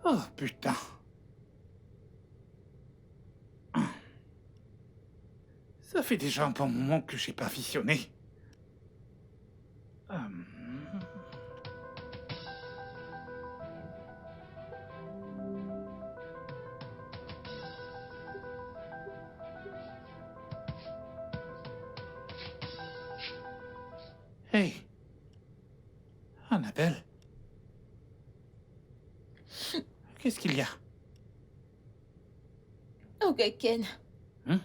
Oh putain. Ça fait déjà un bon moment que j'ai pas visionné. Hey, Annabelle. Qu'est-ce qu'il y a? Ogaken. Hein?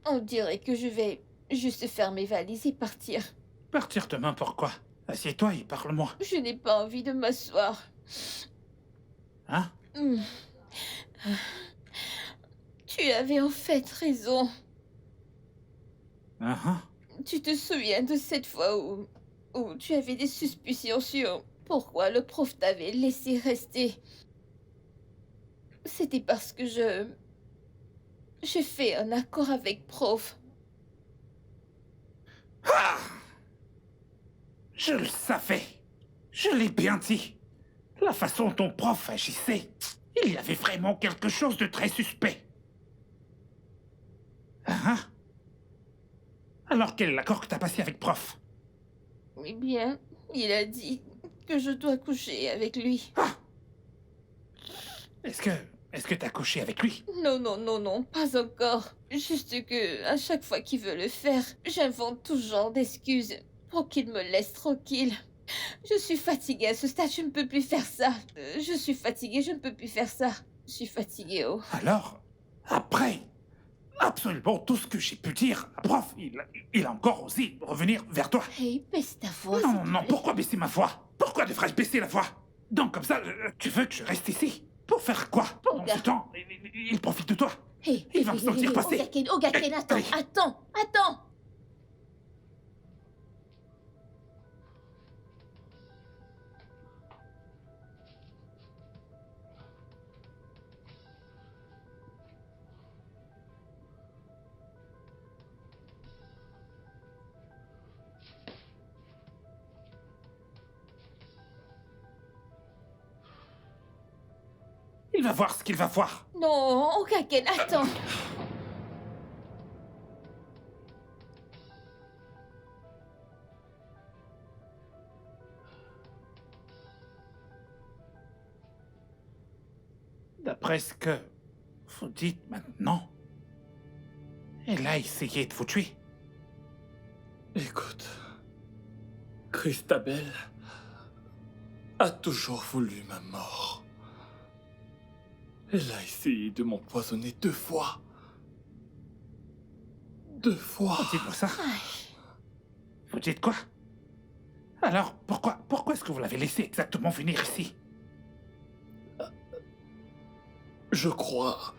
On dirait que je vais juste faire mes valises et partir. Partir demain, pourquoi? Assieds-toi et parle-moi. Je n'ai pas envie de m'asseoir. Hein? Tu avais en fait raison. Ah. Tu te souviens de cette fois où tu avais des suspicions sur pourquoi le prof t'avait laissé rester? C'était parce que j'ai fait un accord avec prof. Ah! Je le savais. Je l'ai bien dit. La façon dont prof agissait, il y avait vraiment quelque chose de très suspect. Hein? Alors quel est l'accord que t'as passé avec prof? Eh bien, il a dit que je dois coucher avec lui. Ah! Est-ce que t'as couché avec lui? Non, pas encore. Juste que, à chaque fois qu'il veut le faire, j'invente tout genre d'excuses pour qu'il me laisse tranquille. Je suis fatiguée à ce stade, je ne peux plus faire ça. Je suis fatiguée, je ne peux plus faire ça. Je suis fatiguée, oh. Alors, après absolument tout ce que j'ai pu dire, prof, il a encore osé revenir vers toi. Hey, baisse ta voix. Non, non, pourquoi baisser ma voix? Pourquoi devrais-je baisser la voix? Donc comme ça, tu veux que je reste ici? Pour faire quoi? Pendant ce temps, il profite de toi. Hey, Il va me sentir passer. Ogaken, attends, Hey. attends. Il va voir ce qu'il va voir. Non, Ogaken, attends. D'après ce que vous dites maintenant, elle a essayé de vous tuer. Écoute, Christabel a toujours voulu ma mort. Elle a essayé de m'empoisonner 2 fois. 2 fois. Dites-moi ça. Vous dites quoi? Alors, pourquoi est-ce que vous l'avez laissé exactement venir ici? Je crois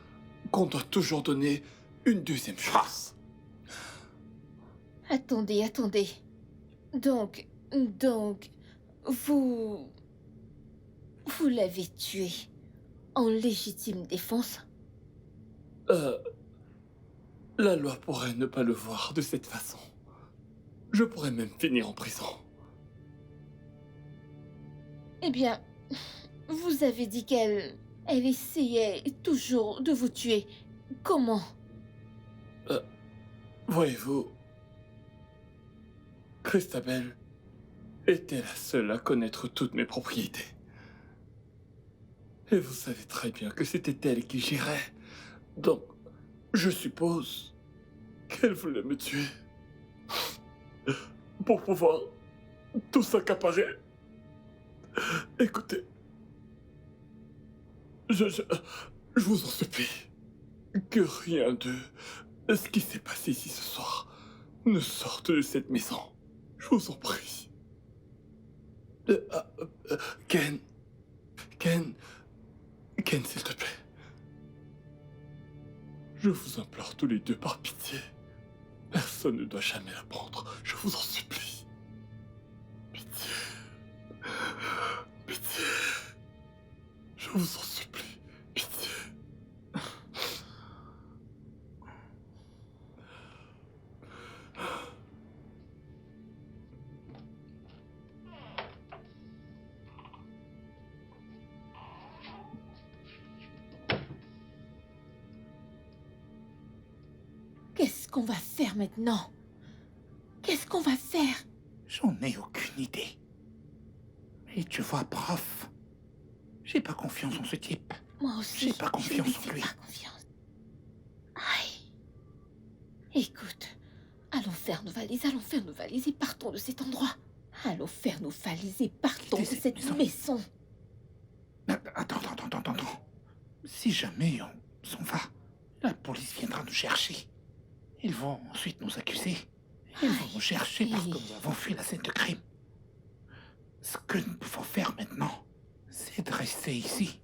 qu'on doit toujours donner une deuxième chance. Attendez. Donc, vous l'avez tué en légitime défense? La loi pourrait ne pas le voir de cette façon. Je pourrais même finir en prison. Eh bien, vous avez dit qu'elle essayait toujours de vous tuer. Comment? Voyez-vous, Christabel était la seule à connaître toutes mes propriétés. Et vous savez très bien que c'était elle qui gérait. Donc, je suppose qu'elle voulait me tuer. Pour pouvoir tout s'accaparer. Écoutez, je vous en supplie, que rien de ce qui s'est passé ici ce soir ne sorte de cette maison. Je vous en prie. Ken, s'il te plaît. Je vous implore tous les deux par pitié. Personne ne doit jamais l'apprendre. Je vous en supplie. Pitié. Pitié. Je vous en supplie. Pitié. qu'on va faire maintenant? Qu'est-ce qu'on va faire? J'en ai aucune idée. Et tu vois, prof, j'ai pas confiance en ce type. Moi aussi. J'ai pas confiance je en lui. Pas confiance. Aïe. Écoute, allons faire nos valises et partons de cet endroit. Allons faire nos valises et partons de Quitter cette cette maison. maison. Attends. Si jamais on s'en va, la police viendra nous chercher. Ils vont ensuite nous accuser. Ils vont nous chercher parce que nous avons fui la scène de crime. Ce que nous pouvons faire maintenant, c'est de rester ici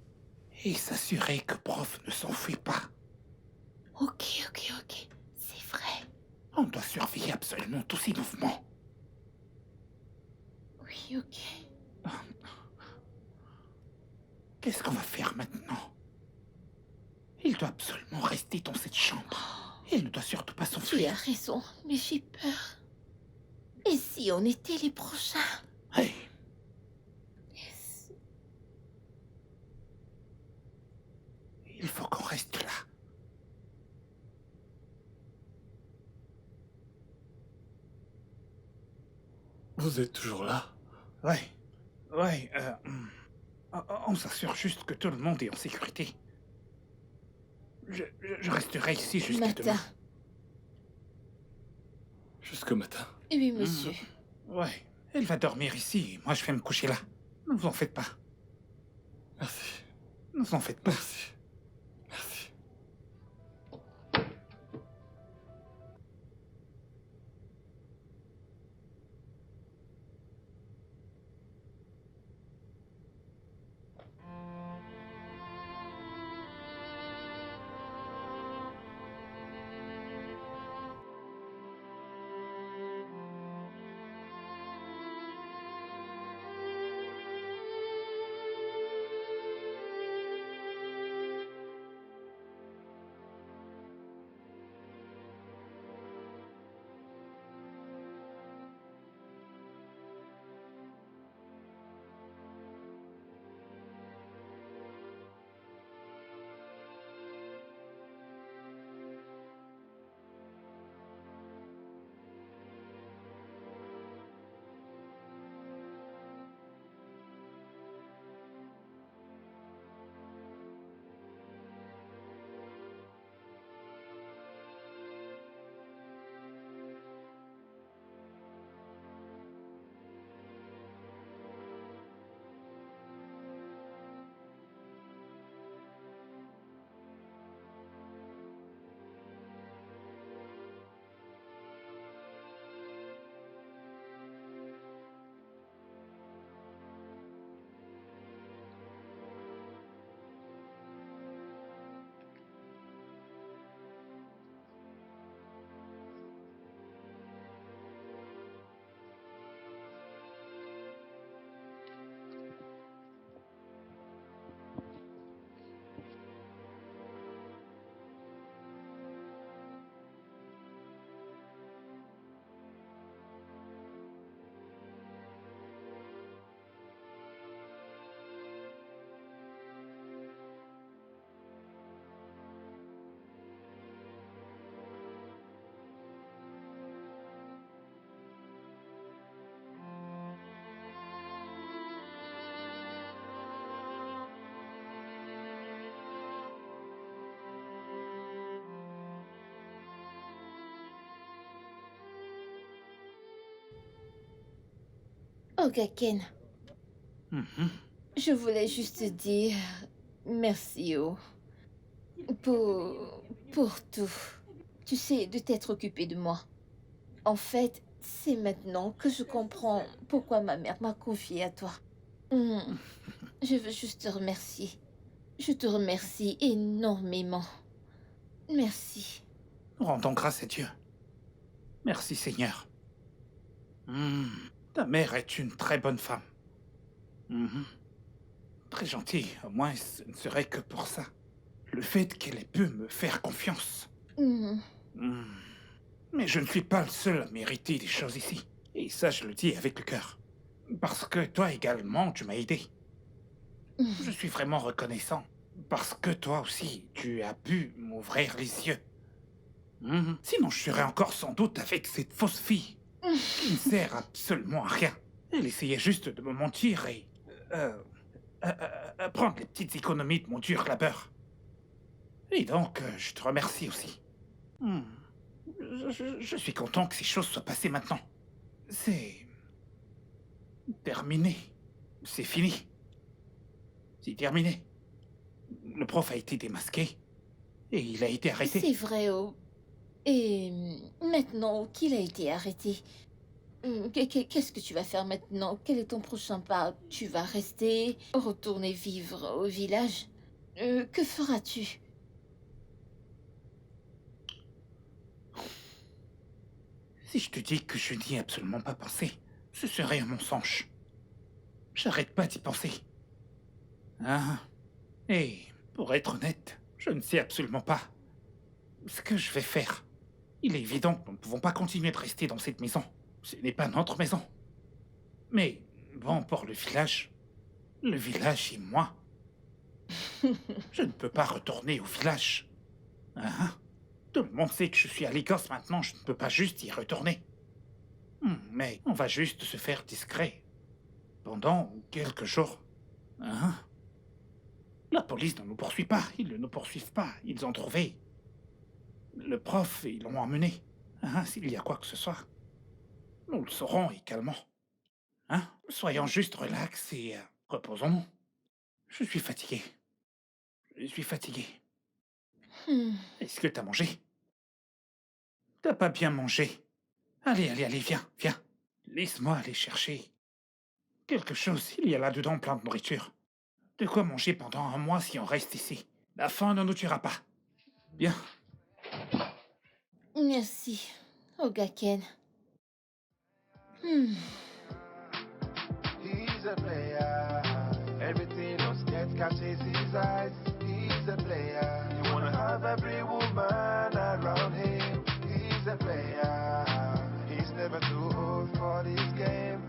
et s'assurer que prof ne s'enfuit pas. Ok. C'est vrai. On doit surveiller absolument tous ces mouvements. Oui, ok. Qu'est-ce qu'on va faire maintenant? Il doit absolument rester dans cette chambre. Il ne doit surtout pas Tu s'enfuir. as raison, mais j'ai peur. Et si on était les prochains? Hey, Yes. il faut qu'on reste là. Vous êtes toujours là? Ouais, on s'assure juste que tout le monde est en sécurité. Je resterai ici jusqu'à Matin. demain. Jusqu'au matin. Oui, monsieur. Ouais, elle va dormir ici et moi je vais me coucher là. Ne vous en faites pas. Merci. Ne vous en faites pas. Merci. Merci. Ok, Ken. Mhm. Je voulais juste dire merci, pour tout. Tu sais, de t'être occupé de moi. En fait, c'est maintenant que je comprends pourquoi ma mère m'a confiée à toi. Je veux juste te remercier. Je te remercie énormément. Merci. Rendons grâce à Dieu. Merci Seigneur. Ta mère est une très bonne femme. Très gentille, au moins ce ne serait que pour ça. Le fait qu'elle ait pu me faire confiance. Mais je ne suis pas le seul à mériter des choses ici. Et ça, je le dis avec le cœur. Parce que toi également, tu m'as aidé. Je suis vraiment reconnaissant. Parce que toi aussi, tu as pu m'ouvrir les yeux. Sinon, je serais encore sans doute avec cette fausse fille qui ne sert absolument à rien. Elle essayait juste de me mentir et prendre les petites économies de mon dur labeur. Et donc, je te remercie aussi. Je suis content que ces choses soient passées maintenant. C'est terminé. C'est fini. C'est terminé. Le prof a été démasqué et il a été arrêté. C'est vrai, oh. Et maintenant qu'il a été arrêté, qu'est-ce que tu vas faire maintenant? Quel est ton prochain pas? Tu vas rester, retourner vivre au village? Que feras-tu? Si je te dis que je n'y ai absolument pas pensé, ce serait un mensonge. J'arrête pas d'y penser. Ah. Et pour être honnête, je ne sais absolument pas ce que je vais faire. Il est évident que nous ne pouvons pas continuer de rester dans cette maison. Ce n'est pas notre maison. Mais bon, pour le village et moi, je ne peux pas retourner au village. Hein? Tout le monde sait que je suis à l'Écosse maintenant, je ne peux pas juste y retourner. Mais on va juste se faire discret. Pendant quelques jours. Hein? La police ne nous poursuit pas, ils ne nous poursuivent pas, ils ont trouvé le prof et ils l'ont emmené. Hein? S'il y a quoi que ce soit, nous le saurons et calmons. Hein? Soyons juste relax et reposons-nous. Je suis fatigué. Je suis fatigué. Est-ce que t'as mangé? T'as pas bien mangé. Allez, viens. Laisse-moi aller chercher quelque chose. Il y a là-dedans plein de nourriture. De quoi manger pendant un mois si on reste ici. La faim ne nous tuera pas. Bien. Merci, Ogaken. He's a player. Everything on skate catches his eyes. He's a player. You wanna have every woman around him. He's a player. He's never too old for this game.